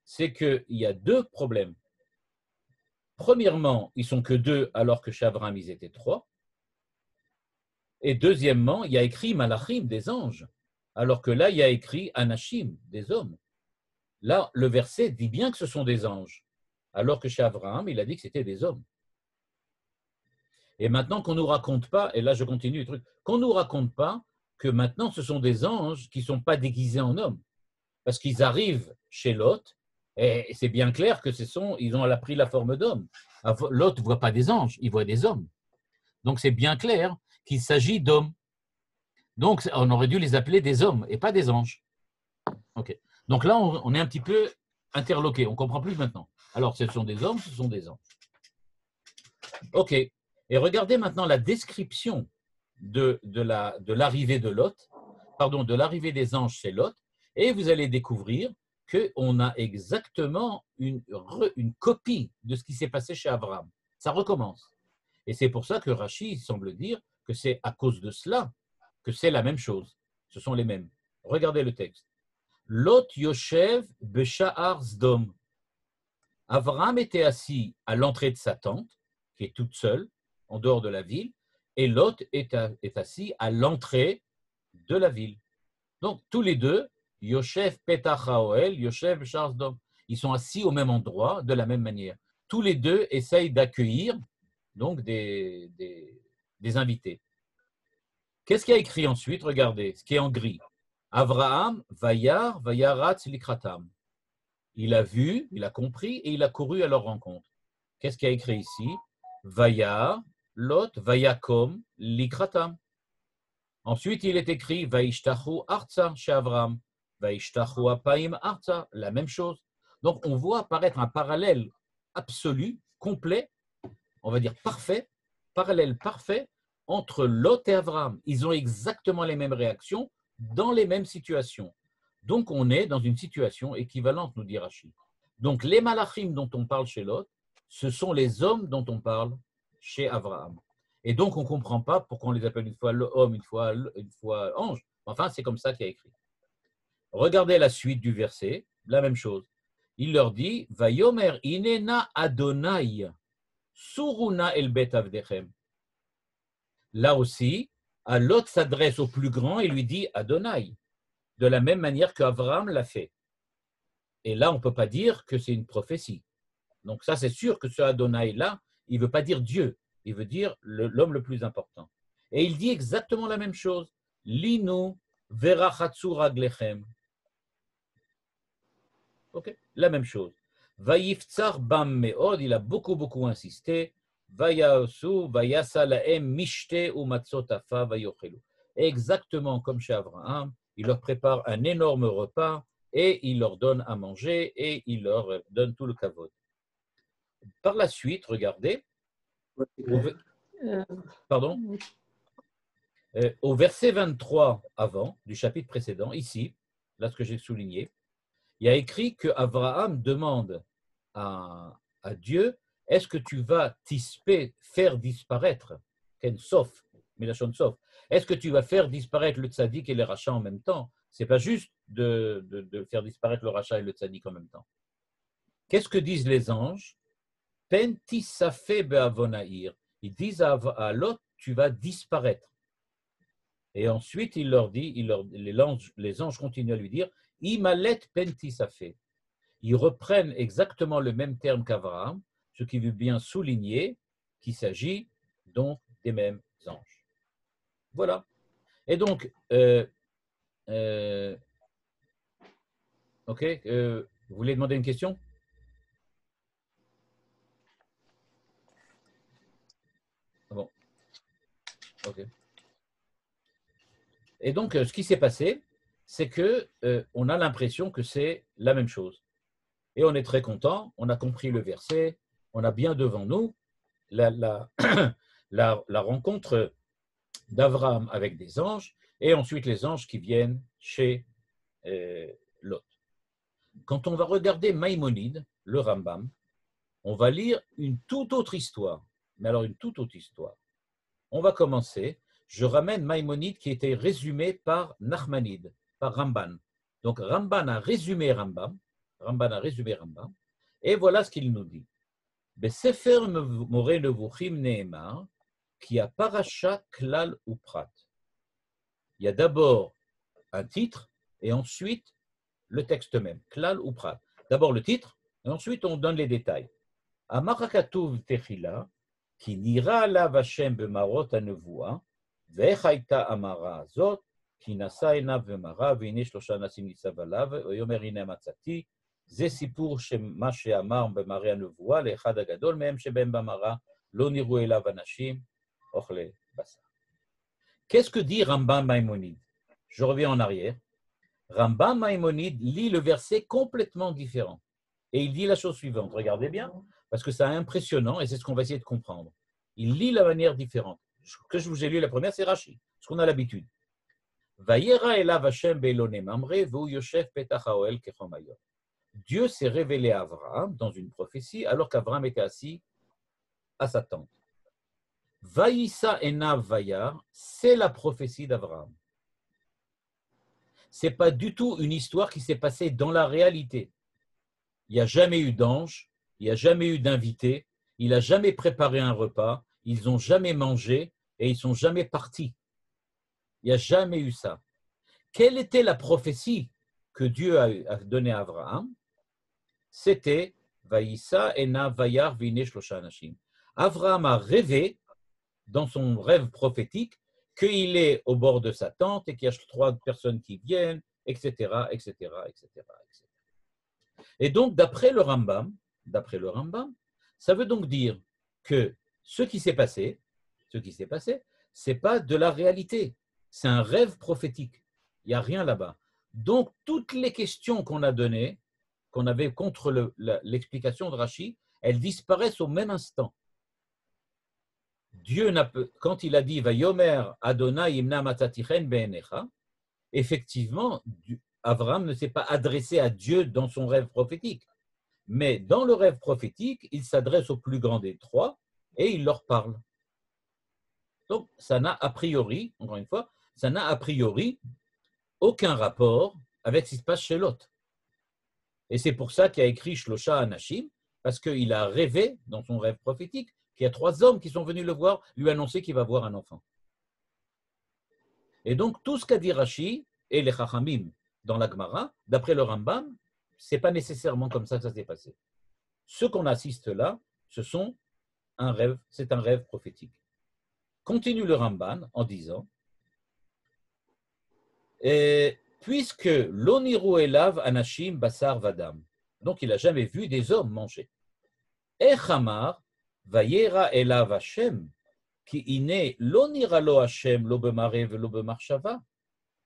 c'est qu'il y a deux problèmes. Premièrement, ils ne sont que deux alors que chez Abraham, ils étaient trois. Et deuxièmement, il y a écrit Malachim, des anges, alors que là, il y a écrit Anashim, des hommes. Là, le verset dit bien que ce sont des anges, alors que chez Abraham, il a dit que c'était des hommes. Et maintenant qu'on ne nous raconte pas, et là je continue le truc, qu'on ne nous raconte pas que maintenant ce sont des anges qui ne sont pas déguisés en hommes. Parce qu'ils arrivent chez Lot, et c'est bien clair que ils ont pris la forme d'hommes. Lot ne voit pas des anges, il voit des hommes. Donc c'est bien clair qu'il s'agit d'hommes. Donc on aurait dû les appeler des hommes et pas des anges. Okay. Donc là, on est un petit peu interloqué, on ne comprend plus maintenant. Alors ce sont des hommes, ce sont des anges. Ok. Et regardez maintenant la description de l'arrivée de Lot, pardon, de l'arrivée des anges chez Lot, et vous allez découvrir qu'on a exactement une copie de ce qui s'est passé chez Abraham. Ça recommence. Et c'est pour ça que Rashi semble dire que c'est à cause de cela que c'est la même chose. Ce sont les mêmes. Regardez le texte. Lot Yoshev Besha'ar Sdom. Abraham était assis à l'entrée de sa tente, qui est toute seule, en dehors de la ville, et Lot est assis à l'entrée de la ville. Donc, tous les deux, Yoshev Petach HaOhel, Yoshev Besha'ar Sdom, ils sont assis au même endroit, de la même manière. Tous les deux essayent d'accueillir donc des invités. Qu'est-ce qu'il y a écrit ensuite? Regardez, ce qui est en gris. Avraham, Vayaratz Likratam. Il a vu, il a compris et il a couru à leur rencontre. Qu'est-ce qu'il y a écrit ici? Vayar, Lot, Vayakom, Likratam. Ensuite, il est écrit Vaishtachu Arza chez Avraham, Vaishtachu Apaim Arza, la même chose. Donc, on voit apparaître un parallèle absolu, complet, on va dire parfait, parallèle parfait entre Lot et Avraham. Ils ont exactement les mêmes réactions dans les mêmes situations. Donc, on est dans une situation équivalente, nous dit Rashi. Donc, les malachim dont on parle chez Lot, ce sont les hommes dont on parle chez Avraham. Et donc, on ne comprend pas pourquoi on les appelle une fois homme, une fois ange. Enfin, c'est comme ça qu'il y a écrit. Regardez la suite du verset, la même chose. Il leur dit, Vayomer inena Adonai, suruna el bet avdechem. Là aussi, Lot s'adresse au plus grand et lui dit Adonai, de la même manière qu'Abraham l'a fait. Et là, on ne peut pas dire que c'est une prophétie. Donc ça, c'est sûr que ce Adonai-là, il ne veut pas dire Dieu, il veut dire l'homme le plus important. Et il dit exactement la même chose. Linu verachatsu raglechem. Ok, la même chose. Vayiftsar bam meod, il a beaucoup insisté. Vayaosu, vayasa laem mishte u matzot afa vayochelu. Exactement comme chez Abraham, il leur prépare un énorme repas et il leur donne à manger et il leur donne tout le kavod. Par la suite, regardez, au verset 23 avant du chapitre précédent, ici, là ce que j'ai souligné, il y a écrit que Abraham demande à Dieu, est-ce que tu vas tisper, faire disparaître, est-ce que tu vas faire disparaître le tzaddik et le rachat en même temps? Ce n'est pas juste de faire disparaître le rachat et le tzaddik en même temps. Qu'est-ce que disent les anges? Pentisafé be'avonaïr. Ils disent à Lot, tu vas disparaître. Et ensuite, il leur dit, les anges continuent à lui dire, Imalet pentisafé. Ils reprennent exactement le même terme qu'Abraham, ce qui veut bien souligner qu'il s'agit donc des mêmes anges. Voilà. Et donc, ok, vous voulez demander une question? Bon, ok. Et donc, ce qui s'est passé, c'est que on a l'impression que c'est la même chose. Et on est très content, on a compris le verset, on a bien devant nous la rencontre d'Abraham avec des anges, et ensuite les anges qui viennent chez Lot. Quand on va regarder Maïmonide, le Rambam, on va lire une toute autre histoire. Mais alors une toute autre histoire. On va commencer. Je ramène Maïmonide qui était résumé par Nachmanide, par Ramban. Donc Ramban a résumé Rambam, et voilà ce qu'il nous dit. Besefer Moreh Nevuchim Nehemar, qui a parasha klal ou prat. Il y a d'abord un titre et ensuite le texte même, klal ou prat. D'abord le titre et ensuite on donne les détails. Amar hakatuv techila, ki nira alav Hashem bemarot hanevoua, ve'ech hayta amara azot, ki nasa enav vemara, ve'ine shlosha nasim nitzav alav, ve'yomer hine matzati, זה סיפור שמה שאמר במראה הנבואה לאחד הגדול מהם שבהם במראה לא נראו אליו אנשים אוכלי בשר. Qu'est-ce que dit Rambam Maïmonide? Je reviens en arrière. Rambam Maïmonide lit le verset complètement différent. Et il dit la chose suivante, regardez bien, parce que c'est impressionnant et c'est ce qu'on va essayer de comprendre. Il lit la manière différente. Ce que je vous ai lu la première, c'est Rashi, ce qu'on a l'habitude. Vayera elav Hashem be'elone mamre ve'u yoshev petach haoel kechom hayom. Dieu s'est révélé à Abraham dans une prophétie alors qu'Abraham était assis à sa tente. Vaïssa enav vayar, c'est la prophétie d'Abraham. Ce n'est pas du tout une histoire qui s'est passée dans la réalité. Il n'y a jamais eu d'ange, il n'y a jamais eu d'invité, il n'a jamais préparé un repas, ils n'ont jamais mangé et ils ne sont jamais partis. Il n'y a jamais eu ça. Quelle était la prophétie que Dieu a donnée à Abraham? C'était Vaïssa ena vayar vine shlosha anashim. Abraham a rêvé dans son rêve prophétique qu'il est au bord de sa tente et qu'il y a 3 personnes qui viennent, etc., etc., etc., etc. Et donc, d'après le Rambam, ça veut donc dire que ce qui s'est passé, c'est pas de la réalité, c'est un rêve prophétique. Il n'y a rien là-bas. Donc, toutes les questions qu'on a données, qu'on avait contre l'explication de Rashi, elles disparaissent au même instant. Dieu quand il a dit Vayomer Adonai imna matzatichen be'enecha, effectivement, Abraham ne s'est pas adressé à Dieu dans son rêve prophétique. Mais dans le rêve prophétique, il s'adresse au plus grand des 3 et il leur parle. Donc, ça n'a a priori, encore une fois, ça n'a a priori aucun rapport avec ce qui se passe chez Lot. Et c'est pour ça qu'il a écrit Shlosha Anashim, parce qu'il a rêvé dans son rêve prophétique qu'il y a 3 hommes qui sont venus le voir, lui annoncer qu'il va voir un enfant. Et donc, tout ce qu'a dit Rashi et les Chachamim dans la Gemara, d'après le Rambam, ce n'est pas nécessairement comme ça que ça s'est passé. Ce qu'on assiste là, c'est un rêve prophétique. Continue le Ramban en disant puisque l'oniru elav anashim basar vadam, donc il n'a jamais vu des hommes manger. Echamar vayera elav Hashem ki ine lo nira lo Hashem lo bemare velo bemarshava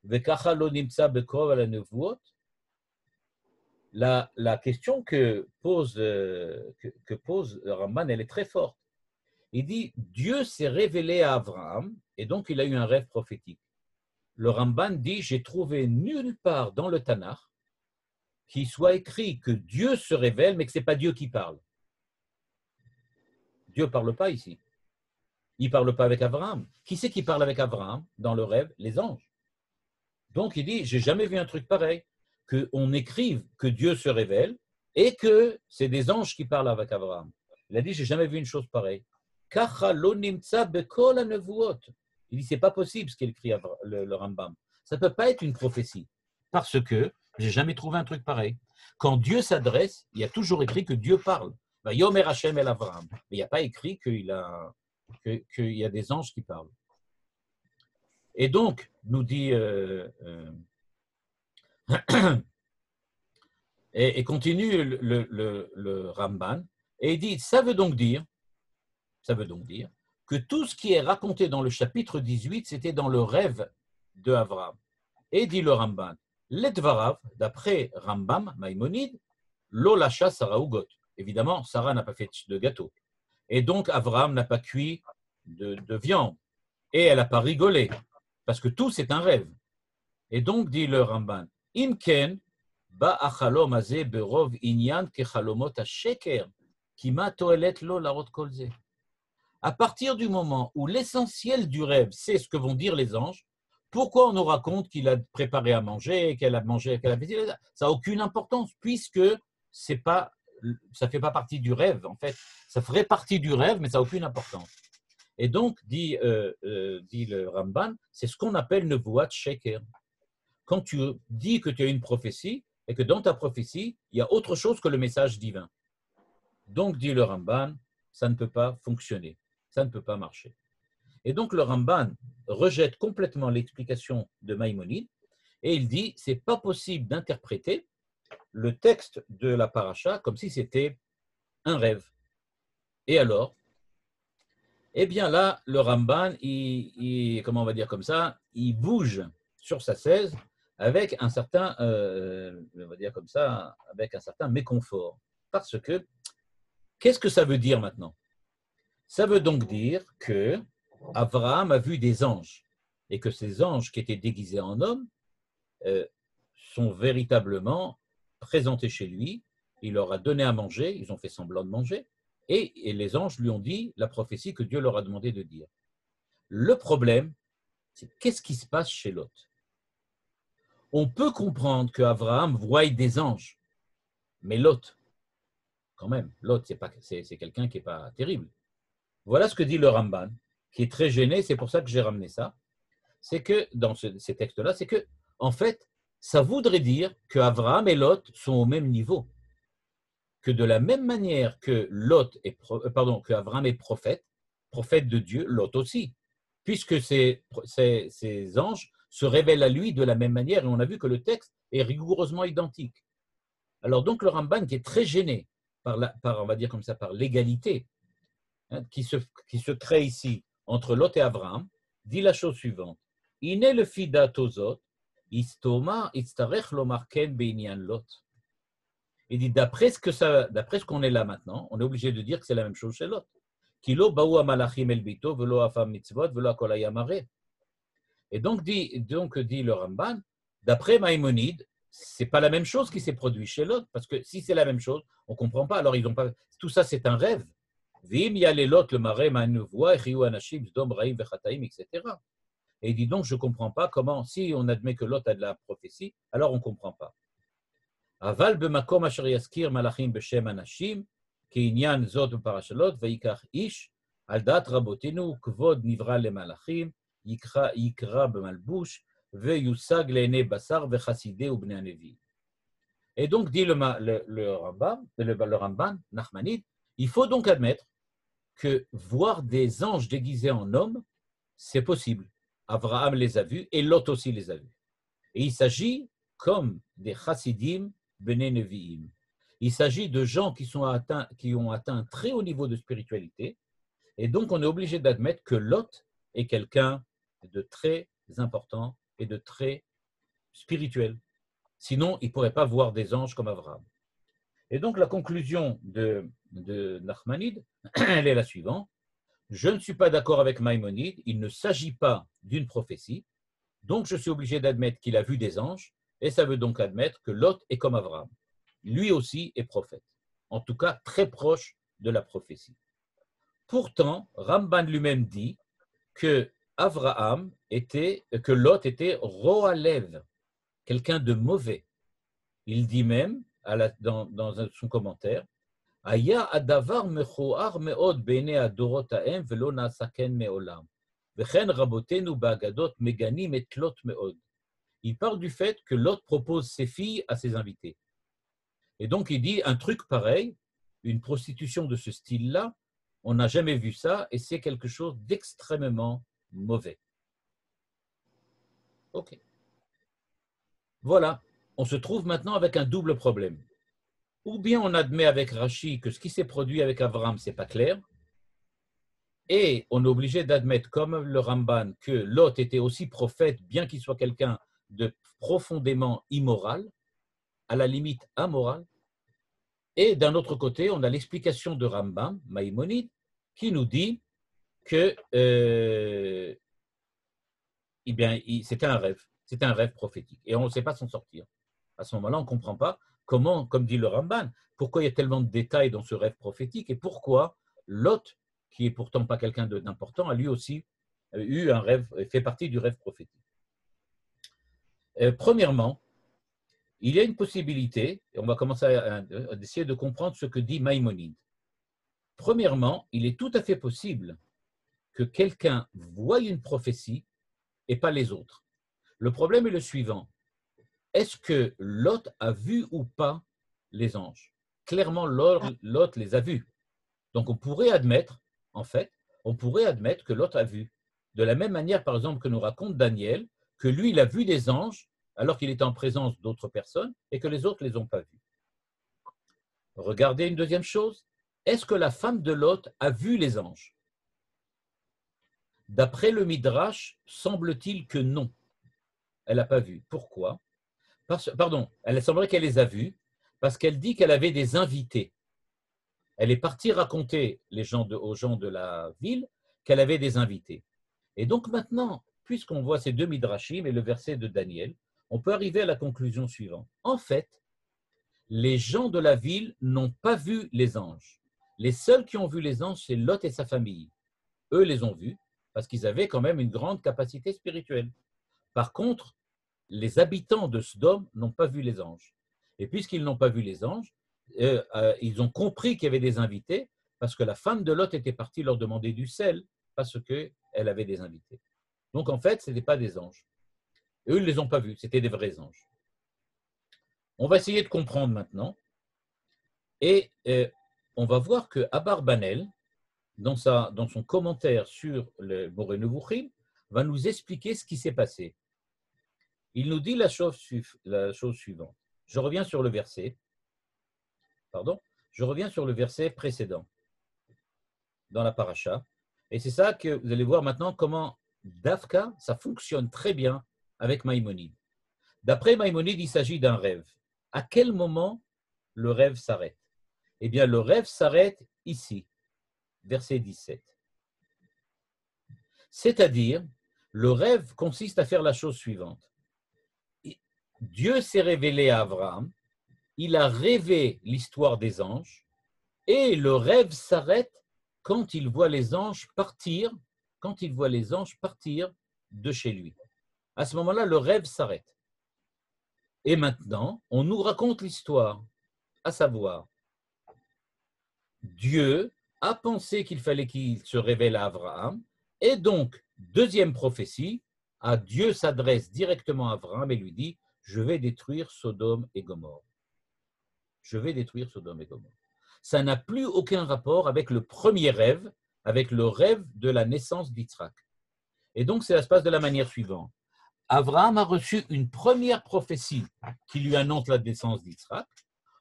vekacha lo nimtza bekrov al hanevuot. La question que pose le Ramban, elle est très forte. Il dit Dieu s'est révélé à Abraham et donc il a eu un rêve prophétique. Le Ramban dit, j'ai trouvé nulle part dans le Tanakh qu'il soit écrit que Dieu se révèle, mais que ce n'est pas Dieu qui parle. Dieu ne parle pas ici. Il ne parle pas avec Abraham. Qui c'est qui parle avec Abraham dans le rêve? Les anges. Donc il dit, j'ai jamais vu un truc pareil, qu'on écrive que Dieu se révèle et que c'est des anges qui parlent avec Abraham. Il a dit, j'ai jamais vu une chose pareille. Kacha lo nimtza bekol hanevuot. Il dit, c'est pas possible ce qu'écrit le Rambam. Ça ne peut pas être une prophétie. Parce que j'ai jamais trouvé un truc pareil. Quand Dieu s'adresse, il y a toujours écrit que Dieu parle. Yomer Hashem el Avraham. Mais il n'y a pas écrit qu'il y a des anges qui parlent. Et donc, nous dit, et continue le Ramban, et il dit, ça veut donc dire que tout ce qui est raconté dans le chapitre 18, c'était dans le rêve de Avraham. Et dit le Ramban, Letvarav, d'après Rambam, Maïmonide, Lolacha Sarah Ugot. Évidemment, Sarah n'a pas fait de gâteau. Et donc, Avraham n'a pas cuit de viande. Et elle n'a pas rigolé. Parce que tout, c'est un rêve. Et donc, dit le Ramban, Imken, ba achalom azeh berov inyan kechalomot ha-sheker, kima toelet lo larot kolze. À partir du moment où l'essentiel du rêve, c'est ce que vont dire les anges, pourquoi on nous raconte qu'il a préparé à manger, qu'elle a mangé, qu'elle a fait ça n'a aucune importance, puisque ça ne fait pas partie du rêve, en fait. Ça ferait partie du rêve, mais ça n'a aucune importance. Et donc, dit le Ramban, c'est ce qu'on appelle Nevuat Sheker. Quand tu dis que tu as une prophétie, et que dans ta prophétie, il y a autre chose que le message divin. Donc, dit le Ramban, ça ne peut pas fonctionner, ça ne peut pas marcher. Et donc, le Ramban rejette complètement l'explication de Maïmonide, et il dit, c'est pas possible d'interpréter le texte de la paracha comme si c'était un rêve. Et alors, eh bien là, le Ramban, comment on va dire comme ça, il bouge sur sa chaise avec un certain, on va dire comme ça, avec un certain méconfort. Parce que, qu'est-ce que ça veut dire maintenant? Ça veut donc dire que Abraham a vu des anges et que ces anges qui étaient déguisés en hommes sont véritablement présentés chez lui. Il leur a donné à manger, ils ont fait semblant de manger. Et les anges lui ont dit la prophétie que Dieu leur a demandé de dire. Le problème, c'est qu'est-ce qui se passe chez Lot? On peut comprendre qu'Abraham voie des anges, mais Lot, quand même, Lot, c'est quelqu'un qui n'est pas terrible. Voilà ce que dit le Ramban, qui est très gêné, c'est pour ça que j'ai ramené ça. C'est que, dans ces textes-là, c'est que, en fait, ça voudrait dire qu'Abraham et Lot sont au même niveau. Que de la même manière que qu'Abraham est prophète de Dieu, Lot aussi, puisque ces anges se révèlent à lui de la même manière, et on a vu que le texte est rigoureusement identique. Alors donc le Ramban, qui est très gêné par on va dire comme ça, par l'égalité qui se crée ici entre Lot et Abraham, dit la chose suivante. Iné le fida tozot, istoma istarech lomar ken beinyan Lot. Il dit, d'après ce qu'on est là maintenant, on est obligé de dire que c'est la même chose chez Lot. Kilo baou amalachim el bito, velo afam mitzvot, velo akolaya mare. Et donc dit le Ramban, d'après Maïmonide, c'est pas la même chose qui s'est produit chez Lot, parce que si c'est la même chose, on comprend pas. Alors ils ont pas. Tout ça, c'est un rêve. Vim yale Lot le mare ma'nevoa chiu anashim zdom raim vechataim, etc. Et il dit donc, je comprends pas comment, si on admet que Lot a de la prophétie, alors on comprend pas. אבל במקום אשר יזכיר מלאכים בשם אנשים, כעניין זאת בפרשת לוט, ויקח איש, על דעת רבותינו, כבוד נברא למלאכים, יקרא במלבוש, ויושג לעיני בשר וחסידי ובני הנביאים. Et donc, dit le Ramban, Nachmanide, il faut donc admettre que voir des anges déguisés en hommes, c'est possible. Abraham les a vus et Lot aussi les a vus. Et il s'agit comme des chassidim Bnei Nevi'im. Il s'agit de gens qui ont atteint un très haut niveau de spiritualité, et donc on est obligé d'admettre que Lot est quelqu'un de très important et de très spirituel. Sinon, il ne pourrait pas voir des anges comme Abraham. Et donc la conclusion de Nachmanide, elle est la suivante. Je ne suis pas d'accord avec Maïmonide, il ne s'agit pas d'une prophétie, donc je suis obligé d'admettre qu'il a vu des anges, et ça veut donc admettre que Lot est comme Abraham. Lui aussi est prophète, en tout cas très proche de la prophétie. Pourtant, Ramban lui-même dit que Lot était Roalev, quelqu'un de mauvais. Il dit même, dans son commentaire, Aya adavar mechoar meod bene adorot haem velo nasa ken meolam. V'chen rabotenu ba'agadot meganim et Lot me'od. Il parle du fait que Lot propose ses filles à ses invités. Et donc, il dit un truc pareil, une prostitution de ce style-là, on n'a jamais vu ça et c'est quelque chose d'extrêmement mauvais. Ok. Voilà, on se trouve maintenant avec un double problème. Ou bien on admet avec Rashi que ce qui s'est produit avec Abraham, ce n'est pas clair, et on est obligé d'admettre, comme le Ramban, que Lot était aussi prophète, bien qu'il soit quelqu'un de profondément immoral, à la limite amoral. Et d'un autre côté, on a l'explication de Rambam, Maïmonide, qui nous dit que c'était un rêve prophétique. Et on ne sait pas s'en sortir. À ce moment-là, on ne comprend pas comment, comme dit le Ramban, pourquoi il y a tellement de détails dans ce rêve prophétique et pourquoi Lot, qui est pourtant pas quelqu'un d'important, a lui aussi eu un rêve, fait partie du rêve prophétique. Premièrement, il y a une possibilité, et on va commencer à essayer de comprendre ce que dit Maïmonide. Premièrement, il est tout à fait possible que quelqu'un voie une prophétie et pas les autres. Le problème est le suivant. Est-ce que Lot a vu ou pas les anges? Clairement, Lot les a vus. Donc, on pourrait admettre, en fait, que Lot a vu. De la même manière, par exemple, que nous raconte Daniel, que lui, il a vu des anges alors qu'il était en présence d'autres personnes et que les autres ne les ont pas vus. Regardez une deuxième chose. Est-ce que la femme de Lot a vu les anges? D'après le Midrash, semble-t-il que non. Elle n'a pas vu. Pourquoi? Elle semblerait qu'elle les a vus parce qu'elle dit qu'elle avait des invités. Elle est partie raconter aux gens de la ville qu'elle avait des invités. Et donc maintenant, puisqu'on voit ces deux Midrashim et le verset de Daniel, on peut arriver à la conclusion suivante. En fait, les gens de la ville n'ont pas vu les anges. Les seuls qui ont vu les anges, c'est Lot et sa famille. Eux les ont vus parce qu'ils avaient quand même une grande capacité spirituelle. Par contre, les habitants de Sodome n'ont pas vu les anges. Et puisqu'ils n'ont pas vu les anges, ils ont compris qu'il y avait des invités parce que la femme de Lot était partie leur demander du sel parce qu'elle avait des invités. Donc en fait, ce n'étaient pas des anges. Et eux, ils ne les ont pas vus, c'était des vrais anges. On va essayer de comprendre maintenant. Et on va voir que Abarbanel, dans son commentaire sur le Moreh Nevuchim, va nous expliquer ce qui s'est passé. Il nous dit la chose suivante. Je reviens sur le verset précédent dans la paracha. Et c'est ça que vous allez voir maintenant comment Dafka, ça fonctionne très bien avec Maïmonide. D'après Maïmonide, il s'agit d'un rêve. À quel moment le rêve s'arrête? Eh bien, le rêve s'arrête ici, verset 17. C'est-à-dire, le rêve consiste à faire la chose suivante. Dieu s'est révélé à Abraham, il a rêvé l'histoire des anges, et le rêve s'arrête quand il voit les anges partir, de chez lui. À ce moment-là, le rêve s'arrête. Et maintenant, on nous raconte l'histoire, à savoir, Dieu a pensé qu'il fallait qu'il se révèle à Abraham, et donc, deuxième prophétie, Dieu s'adresse directement à Abraham et lui dit, je vais détruire Sodome et Gomorrhe. Je vais détruire Sodome et Gomorrhe. Ça n'a plus aucun rapport avec le premier rêve, avec le rêve de la naissance d'Yitzhak. Et donc, ça se passe de la manière suivante. Abraham a reçu une première prophétie qui lui annonce la naissance d'Yitzhak.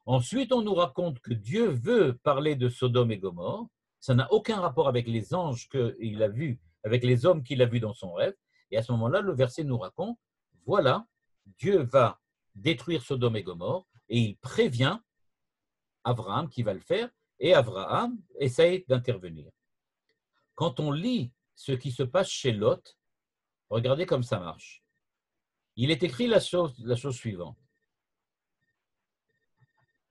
Ensuite, on nous raconte que Dieu veut parler de Sodome et Gomorrhe. Ça n'a aucun rapport avec les anges qu'il a vus, avec les hommes qu'il a vus dans son rêve. Et à ce moment-là, le verset nous raconte, voilà, Dieu va détruire Sodome et Gomorrhe et il prévient Abraham qui va le faire et Abraham essaye d'intervenir. Quand on lit ce qui se passe chez Lot, regardez comme ça marche. Il est écrit la chose suivante.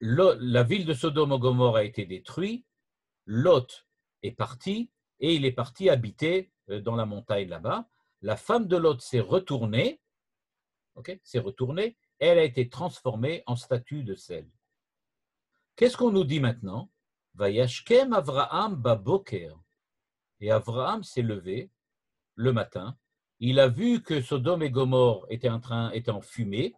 La ville de Sodome et Gomorrhe a été détruite, Lot est parti et il est parti habiter dans la montagne là-bas. La femme de Lot s'est retournée, et elle a été transformée en statue de sel. Qu'est-ce qu'on nous dit maintenant? Vayashkem Avraham baboker. Et Avraham s'est levé le matin, il a vu que Sodome et Gomorrhe étaient en fumée,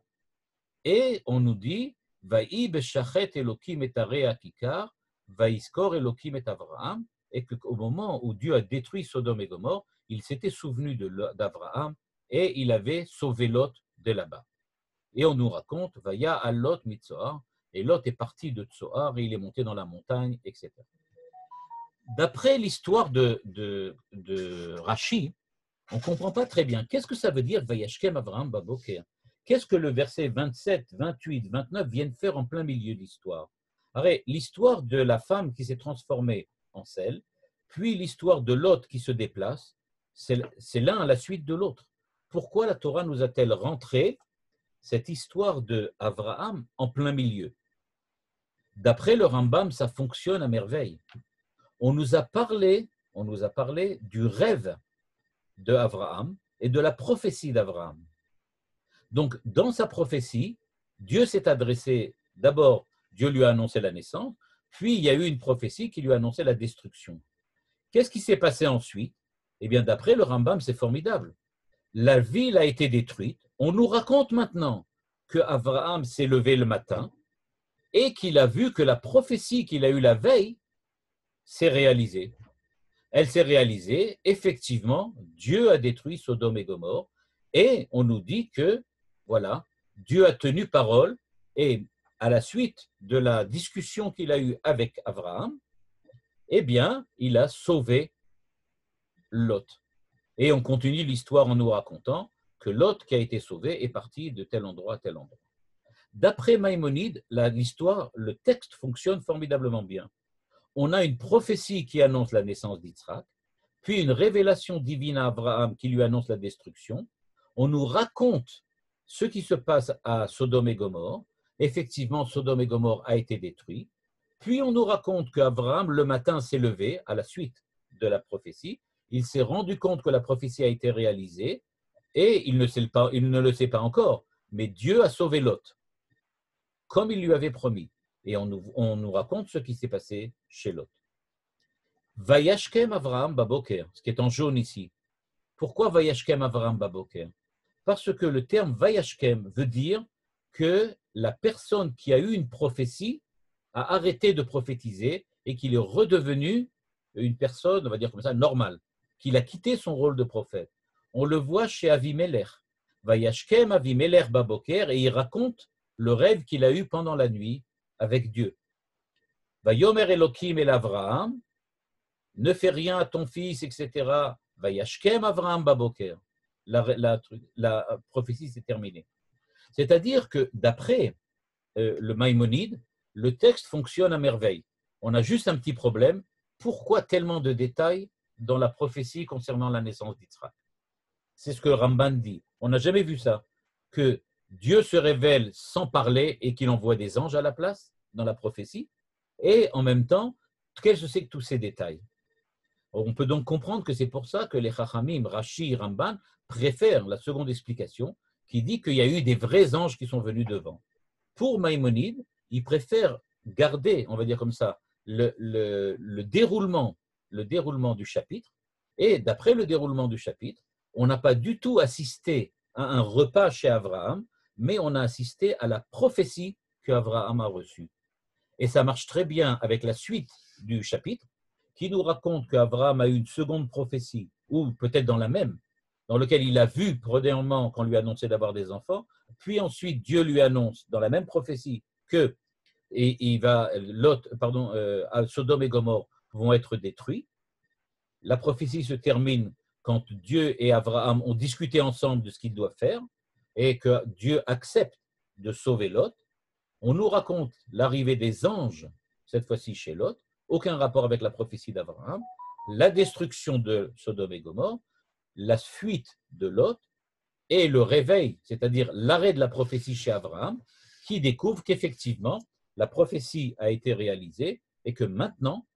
et on nous dit Vaï beshachet Elokim et area kikar, vaïskor Elokim et Avraham, et qu'au moment où Dieu a détruit Sodome et Gomorrhe, il s'était souvenu d'Avraham et il avait sauvé Lot de là-bas. Et on nous raconte Vaya à Lot mitzoar, et Lot est parti de Tsoar et il est monté dans la montagne, etc. D'après l'histoire de Rashi, on ne comprend pas très bien. Qu'est-ce que ça veut dire Vayashkem Avraham Baboker? Qu'est-ce que le verset 27, 28, 29 viennent faire en plein milieu de l'histoire? L'histoire de la femme qui s'est transformée en sel, puis l'histoire de Lot qui se déplace, c'est l'un à la suite de l'autre. Pourquoi la Torah nous a-t-elle rentré cette histoire d'Avraham en plein milieu? D'après le Rambam, ça fonctionne à merveille. On nous a parlé du rêve d'Avraham et de la prophétie d'Avraham. Donc, dans sa prophétie, Dieu s'est adressé, d'abord, Dieu lui a annoncé la naissance, puis il y a eu une prophétie qui lui a annoncé la destruction. Qu'est-ce qui s'est passé ensuite? Eh bien, d'après le Rambam, c'est formidable. La ville a été détruite. On nous raconte maintenant qu'Avraham s'est levé le matin et qu'il a vu que la prophétie qu'il a eue la veille s'est réalisée. Elle s'est réalisée, effectivement, Dieu a détruit Sodome et Gomorrhe, et on nous dit que, voilà, Dieu a tenu parole, et à la suite de la discussion qu'il a eue avec Avraham, eh bien, il a sauvé Lot. Et on continue l'histoire en nous racontant que Lot qui a été sauvé est parti de tel endroit à tel endroit. D'après Maïmonide, l'histoire, le texte fonctionne formidablement bien. On a une prophétie qui annonce la naissance d'Yitzhak, puis une révélation divine à Abraham qui lui annonce la destruction. On nous raconte ce qui se passe à Sodome et Gomorrhe. Effectivement, Sodome et Gomorrhe a été détruit. Puis on nous raconte qu'Abraham, le matin, s'est levé à la suite de la prophétie. Il s'est rendu compte que la prophétie a été réalisée et il ne le sait pas encore, mais Dieu a sauvé Lot, comme il lui avait promis. Et on nous raconte ce qui s'est passé chez Lot. Vayashkem Avraham Baboker, ce qui est en jaune ici. Pourquoi Vayashkem Avraham Baboker? Parce que le terme Vayashkem veut dire que la personne qui a eu une prophétie a arrêté de prophétiser et qu'il est redevenu une personne, on va dire comme ça, normale, qu'il a quitté son rôle de prophète. On le voit chez Avimelech. Vayashkem Avimelech Baboker, et il raconte le rêve qu'il a eu pendant la nuit avec Dieu. Vayomer Elokim el Avraham, ne fais rien à ton fils, etc. Vayashkem Avraham Baboker. La prophétie s'est terminée. C'est-à-dire que d'après le Maïmonide, le texte fonctionne à merveille. On a juste un petit problème. Pourquoi tellement de détails dans la prophétie concernant la naissance d'Yitzhak? C'est ce que Ramban dit. On n'a jamais vu ça. Que Dieu se révèle sans parler et qu'il envoie des anges à la place dans la prophétie. Et en même temps, qu'est-ce que c'est que tous ces détails? On peut donc comprendre que c'est pour ça que les Chachamim, Rashi, Ramban préfèrent la seconde explication qui dit qu'il y a eu des vrais anges qui sont venus devant. Pour Maïmonide, il préfère garder, on va dire comme ça, le déroulement du chapitre. Et d'après le déroulement du chapitre, on n'a pas du tout assisté à un repas chez Abraham, mais on a assisté à la prophétie qu'Abraham a reçue. Et ça marche très bien avec la suite du chapitre, qui nous raconte qu'Abraham a eu une seconde prophétie, ou peut-être dans la même, dans lequel il a vu premièrement qu'on lui annonçait d'avoir des enfants, puis ensuite Dieu lui annonce dans la même prophétie que Sodome et Gomorrhe vont être détruits. La prophétie se termine quand Dieu et Abraham ont discuté ensemble de ce qu'ils doivent faire et que Dieu accepte de sauver Lot. On nous raconte l'arrivée des anges, cette fois-ci chez Lot, aucun rapport avec la prophétie d'Abraham, la destruction de Sodome et Gomorrhe, la fuite de Lot et le réveil, c'est-à-dire l'arrêt de la prophétie chez Abraham, qui découvre qu'effectivement, la prophétie a été réalisée et que maintenant,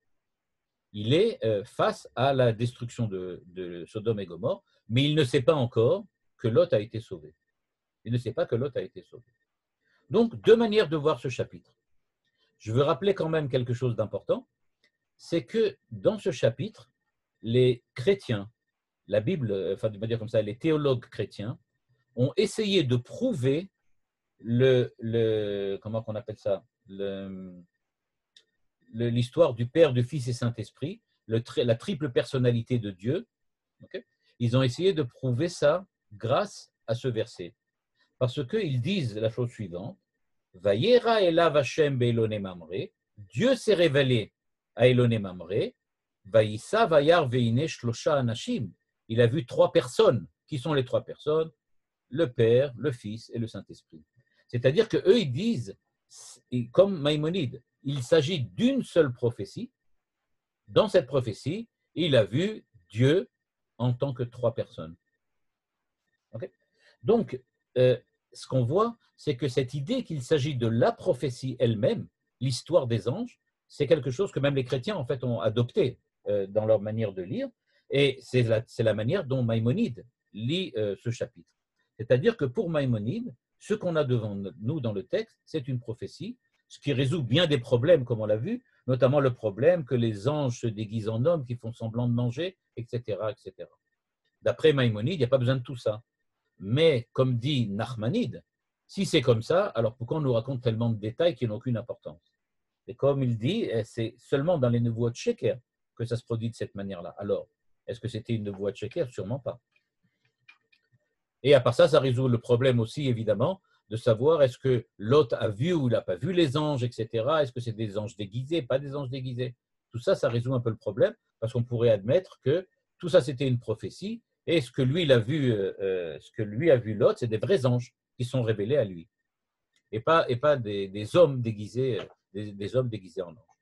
il est face à la destruction de Sodome et Gomorrhe, mais il ne sait pas encore que Lot a été sauvé. Il ne sait pas que Lot a été sauvé. Donc, deux manières de voir ce chapitre. Je veux rappeler quand même quelque chose d'important, c'est que dans ce chapitre, les chrétiens la Bible, enfin, de dire comme ça, les théologues chrétiens ont essayé de prouver comment qu'on appelle ça, l'histoire du Père, du Fils et Saint-Esprit, la triple personnalité de Dieu. Okay? Ils ont essayé de prouver ça grâce à ce verset. Parce qu'ils disent la chose suivante, Vayera elav Hashem be'elone mamre, Dieu s'est révélé à Elone Mamre, Vayissa vayar veine shlosha anashim. Il a vu 3 personnes. Qui sont les 3 personnes? Le Père, le Fils et le Saint-Esprit. C'est-à-dire qu'eux, ils disent, comme Maïmonide, il s'agit d'une seule prophétie. Dans cette prophétie, il a vu Dieu en tant que 3 personnes. Okay? Donc, ce qu'on voit, c'est que cette idée qu'il s'agit de la prophétie elle-même, l'histoire des anges, c'est quelque chose que même les chrétiens en fait ont adopté dans leur manière de lire, et c'est la manière dont Maïmonide lit ce chapitre. C'est-à-dire que pour Maïmonide, ce qu'on a devant nous dans le texte, c'est une prophétie, ce qui résout bien des problèmes, comme on l'a vu, notamment le problème que les anges se déguisent en hommes, qui font semblant de manger, etc., etc. D'après Maïmonide, il n'y a pas besoin de tout ça. Mais, comme dit Nachmanide, si c'est comme ça, alors pourquoi on nous raconte tellement de détails qui n'ont aucune importance? Et comme il dit, c'est seulement dans les Nevuot de Sheker que ça se produit de cette manière-là. Alors, est-ce que c'était une Nevuot de Sheker? Sûrement pas. Et à part ça, ça résout le problème aussi, évidemment, de savoir est-ce que Lot a vu ou il n'a pas vu les anges, etc. Est-ce que c'est des anges déguisés, pas des anges déguisés? Tout ça, ça résout un peu le problème, parce qu'on pourrait admettre que tout ça, c'était une prophétie, et ce que lui a vu Lot, c'est des vrais anges qui sont révélés à lui, et pas des hommes déguisés, des hommes déguisés en anges.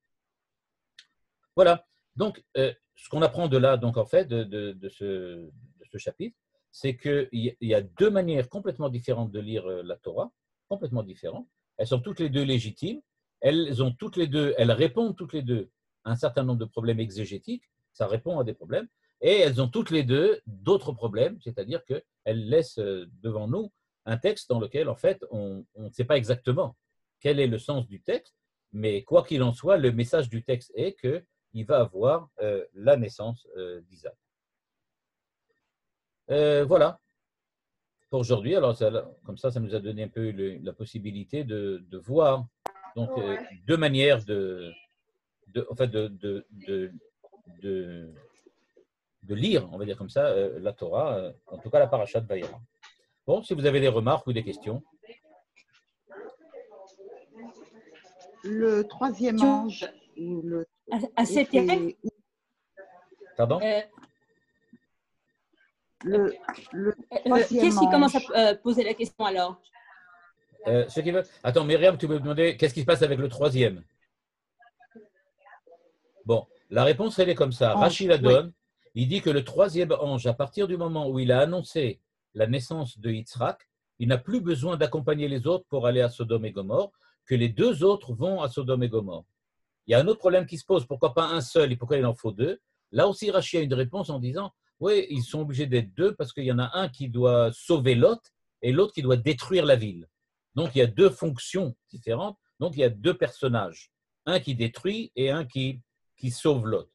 Voilà. Donc, ce qu'on apprend de là, donc en fait, de ce chapitre, c'est qu'il y a 2 manières complètement différentes de lire la Torah, complètement différentes. Elles sont toutes les 2 légitimes. Elles répondent toutes les 2 à un certain nombre de problèmes exégétiques. Ça répond à des problèmes. Et elles ont toutes les 2 d'autres problèmes, c'est-à-dire qu'elles laissent devant nous un texte dans lequel, en fait, on ne sait pas exactement quel est le sens du texte, mais quoi qu'il en soit, le message du texte est qu'il va avoir la naissance d'Isaac. Voilà pour aujourd'hui. Alors, comme ça nous a donné un peu la possibilité de voir donc, 2 manières de lire, on va dire comme ça, la Torah, en tout cas la parasha de Vayera. Bon, si vous avez des remarques ou des questions. Le 3e ange. Pardon? Qui est-ce qui commence à poser la question alors? Attends, Myriam, tu peux me demander qu'est-ce qui se passe avec le 3e? Bon, la réponse, elle est comme ça. Rachid la donne. Oui. Il dit que le 3e ange, à partir du moment où il a annoncé la naissance de Yitzhak, il n'a plus besoin d'accompagner les autres pour aller à Sodome et Gomorrhe, que les 2 autres vont à Sodome et Gomorrhe. Il y a un autre problème qui se pose. Pourquoi pas un seul et pourquoi il en faut 2? Là aussi, Rachid a une réponse en disant oui, ils sont obligés d'être 2 parce qu'il y en a un qui doit sauver Lot et l'autre qui doit détruire la ville. Donc, il y a 2 fonctions différentes. Donc, il y a 2 personnages. Un qui détruit et un qui sauve Lot.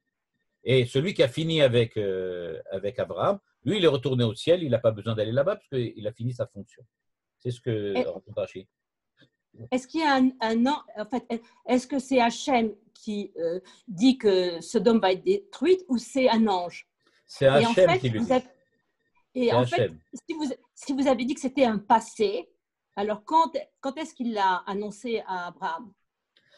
Et celui qui a fini avec Abraham, lui, il est retourné au ciel. Il n'a pas besoin d'aller là-bas parce qu'il a fini sa fonction. C'est ce que raconte Rachid. Est-ce qu'il y a en fait, est-ce que c'est Hachem qui dit que Sodome va être détruite ou c'est un ange? C'est Hachem qui le dit. Et en fait, si vous avez dit que c'était un passé, alors quand est-ce qu'il l'a annoncé à Abraham?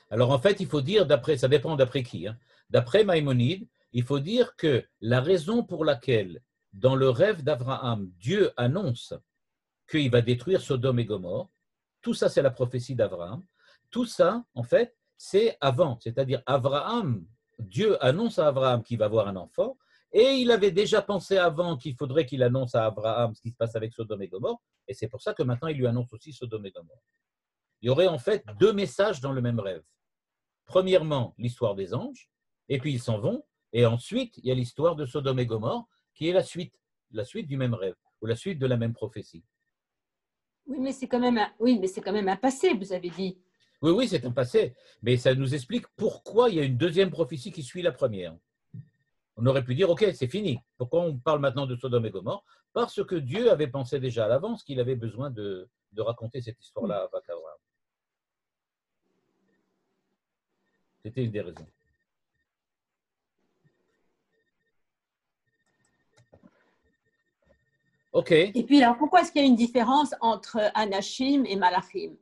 Alors en fait, il faut dire, ça dépend d'après qui. Hein. D'après Maïmonide, il faut dire que la raison pour laquelle, dans le rêve d'Abraham, Dieu annonce qu'il va détruire Sodome et Gomorrhe, tout ça, c'est la prophétie d'Abraham. Tout ça, en fait, c'est avant. C'est-à-dire, Dieu annonce à Abraham qu'il va avoir un enfant, et il avait déjà pensé avant qu'il faudrait qu'il annonce à Abraham ce qui se passe avec Sodome et Gomorrhe, et c'est pour ça que maintenant, il lui annonce aussi Sodome et Gomorrhe. Il y aurait en fait 2 messages dans le même rêve. Premièrement, l'histoire des anges, et puis ils s'en vont, et ensuite, il y a l'histoire de Sodome et Gomorrhe, qui est la suite du même rêve, ou la suite de la même prophétie. Oui, mais c'est quand même un passé, vous avez dit. Oui, c'est un passé. Mais ça nous explique pourquoi il y a une 2e prophétie qui suit la première. On aurait pu dire, OK, c'est fini. Pourquoi on parle maintenant de Sodome et Gomorrhe? Parce que Dieu avait pensé déjà à l'avance qu'il avait besoin de raconter cette histoire-là à Abraham. C'était une des raisons. OK. Et puis, alors, pourquoi est-ce qu'il y a une différence entre Anashim et Malachim?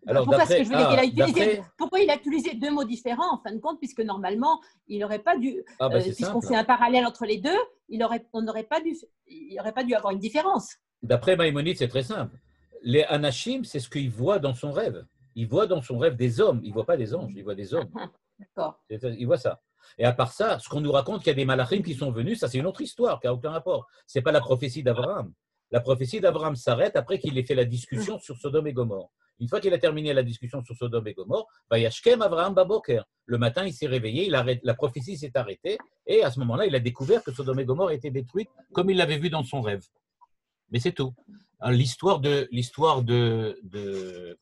Alors, pourquoi est-ce que je veux dire qu'il a d'après- pourquoi il a utilisé deux mots différents en fin de compte, puisque normalement, il n'aurait pas dû, Ah, ben, c'est puisqu'on simple. fait un parallèle entre les deux, il n'aurait pas dû avoir une différence. D'après Maïmonide, c'est très simple. Les Anashim, c'est ce qu'il voit dans son rêve. Il voit dans son rêve des hommes. Il ne voit pas des anges, il voit des hommes. D'accord. Il voit ça. Et à part ça, ce qu'on nous raconte qu'il y a des malachim qui sont venus, ça c'est une autre histoire qui n'a aucun rapport. Ce n'est pas la prophétie d'Abraham. La prophétie d'Abraham s'arrête après qu'il ait fait la discussion sur Sodome et Gomorrhe. Une fois qu'il a terminé la discussion sur Sodome et Gomorrhe, Vayashkem Abraham Baboker. Le matin, il s'est réveillé, la prophétie s'est arrêtée, et à ce moment-là, il a découvert que Sodome et Gomorrhe étaient détruites comme il l'avait vu dans son rêve. Mais c'est tout. L'histoire de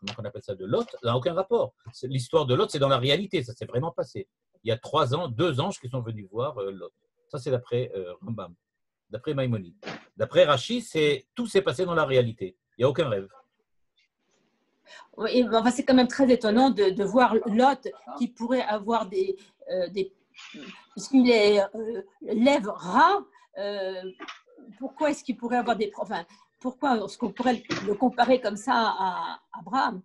comment on appelle ça, de Lot n'a aucun rapport. L'histoire de Lot, c'est dans la réalité, ça s'est vraiment passé. Il y a 2 anges qui sont venus voir Lot. Ça, c'est d'après Rambam, d'après Maïmonide. D'après Rashi, tout s'est passé dans la réalité. Il n'y a aucun rêve. Oui, enfin, c'est quand même très étonnant de voir Lot qui pourrait avoir puisqu'il est lèvre rat, pourquoi est-ce qu'il pourrait avoir pourquoi est-ce qu'on pourrait le comparer comme ça à Abraham?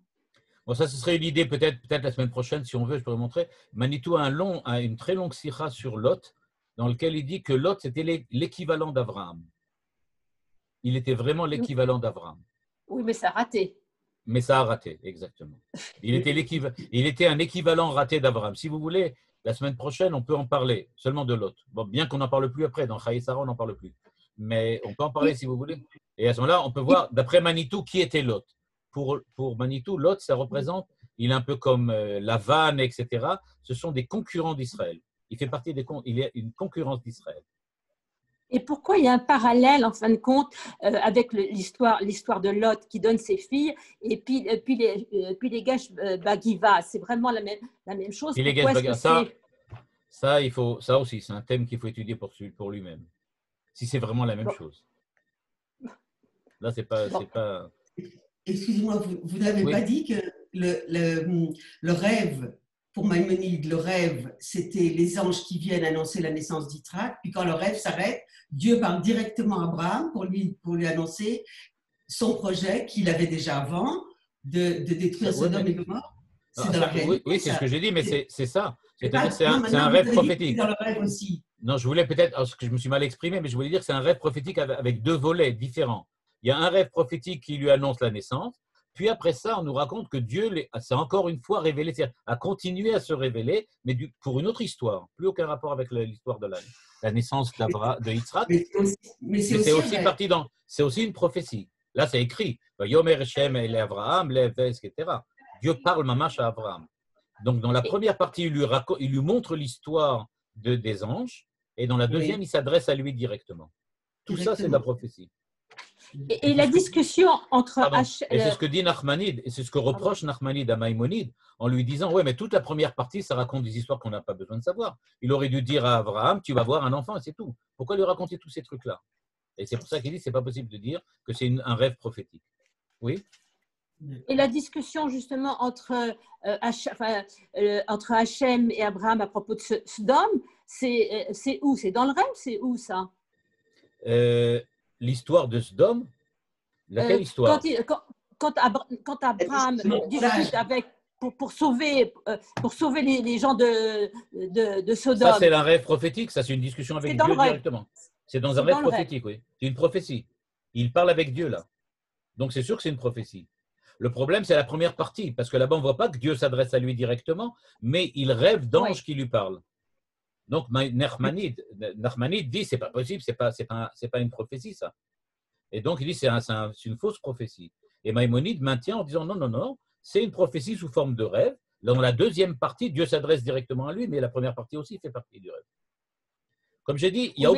Bon, ça, ce serait une idée peut-être la semaine prochaine, si on veut, je pourrais montrer. Manitou a une très longue sikha sur Lot, dans lequel il dit que Lot, c'était l'équivalent d'Abraham. Il était vraiment l'équivalent d'Abraham. Oui, mais ça a raté. Mais ça a raté, exactement. Il était un équivalent raté d'Abraham. Si vous voulez, la semaine prochaine, on peut en parler, seulement de Lot. Bon, bien qu'on n'en parle plus après, dans Chayei Sarah, on n'en parle plus. Mais on peut en parler si vous voulez. Et à ce moment-là, on peut voir, d'après Manitou, qui était Lot. Pour Manitou, Lot, ça représente, il est un peu comme Lavan, etc. Ce sont des concurrents d'Israël. Il fait partie il y a une concurrence d'Israël. Et pourquoi il y a un parallèle, en fin de compte, avec l'histoire de Lot qui donne ses filles, et puis les Gesh Bagiva, c'est vraiment la même chose. Et les Gesh Bagiva, ça aussi, c'est un thème qu'il faut étudier pour lui-même. Si c'est vraiment la même chose. Là, c'est pas. Excusez-moi, vous n'avez pas dit que le rêve, pour Maïmonide, le rêve, c'était les anges qui viennent annoncer la naissance d'Yitzhak, puis quand le rêve s'arrête, Dieu parle directement à Abraham pour lui annoncer son projet qu'il avait déjà avant de détruire Sodome et Gomorrhe. Oui, c'est ce que j'ai dit, mais c'est ça. C'est-à-dire c'est un rêve rêve prophétique. Dans le rêve aussi. Non, je voulais peut-être, parce que je me suis mal exprimé, mais je voulais dire que c'est un rêve prophétique avec 2 volets différents. Il y a un rêve prophétique qui lui annonce la naissance, puis après ça, on nous raconte que Dieu s'est encore une fois révélé, a continué à se révéler, mais pour une autre histoire, plus aucun rapport avec l'histoire de la naissance de Yitzhak. Mais c'est aussi parti c'est aussi une prophétie. Là, c'est écrit, Yomer Shem el Avraham, etc. Dieu parle mamash à Abraham. Donc, dans la première partie, il lui montre l'histoire des anges, et dans la deuxième, il s'adresse à lui directement. Tout ça, c'est de la prophétie. Et la discussion entre Et c'est ce que dit Nachmanide, et c'est ce que reproche Nachmanide à Maïmonide, en lui disant, ouais, mais toute la première partie, ça raconte des histoires qu'on n'a pas besoin de savoir. Il aurait dû dire à Abraham, tu vas voir un enfant, et c'est tout. Pourquoi lui raconter tous ces trucs-là? Et c'est pour ça qu'il dit, c'est pas possible de dire que c'est un rêve prophétique. Oui? Et la discussion justement entre Hachem et Abraham à propos de Sodome, c'est où? C'est dans le rêve? C'est où ça? L'histoire de Sodome? Laquelle histoire? Quand Abraham discute pour sauver les gens de Sodome. Ça, c'est un rêve prophétique, ça, c'est une discussion avec Dieu directement. C'est dans un rêve prophétique, oui. C'est une prophétie. Il parle avec Dieu, là. Donc, c'est sûr que c'est une prophétie. Le problème, c'est la première partie, parce que là-bas, on ne voit pas que Dieu s'adresse à lui directement, mais il rêve d'anges qui lui parlent. Donc, Nachmanide dit, c'est pas possible, c'est pas une prophétie, ça. Et donc, il dit, c'est une fausse prophétie. Et Maïmonide maintient en disant, non, c'est une prophétie sous forme de rêve. Dans la deuxième partie, Dieu s'adresse directement à lui, mais la première partie aussi fait partie du rêve. Comme j'ai dit, il n'y a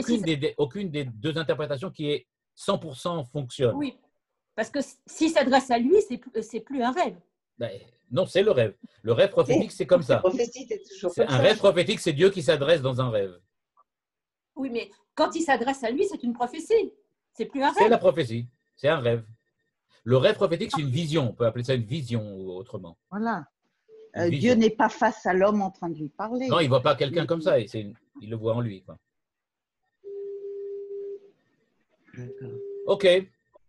aucune des 2 interprétations qui est 100% fonctionne. Oui, parce que s'il s'adresse à lui, c'est plus un rêve. Non, c'est le rêve. Le rêve prophétique, c'est comme ça. Un rêve prophétique, c'est Dieu qui s'adresse dans un rêve. Oui, mais quand il s'adresse à lui, c'est une prophétie. C'est plus un C'est rêve. la prophétie, c'est un rêve. Le rêve prophétique, c'est une vision. On peut appeler ça une vision ou autrement. Voilà. Une Dieu vision. n'est pas face à l'homme en train de lui parler. Non, il ne voit pas quelqu'un comme ça. Il le voit en lui. Quoi. D'accord. OK.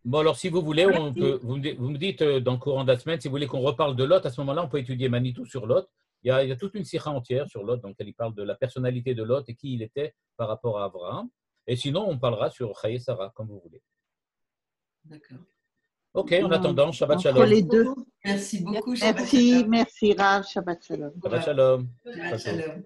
Bon, alors, si vous voulez, on peut, vous me dites dans le courant de la semaine, si vous voulez qu'on reparle de Lot, à ce moment-là, on peut étudier Manitou sur Lot. Il y a toute une sikha entière sur Lot, dans laquelle il parle de la personnalité de Lot et qui il était par rapport à Abraham. Et sinon, on parlera sur Chaye Sarah, comme vous voulez. D'accord. OK, en attendant, Shabbat Entre Shalom. les deux. Merci beaucoup. Shabbat Merci, shalom. merci Rav, Shabbat Shalom. Shabbat Shalom. Shabbat shalom.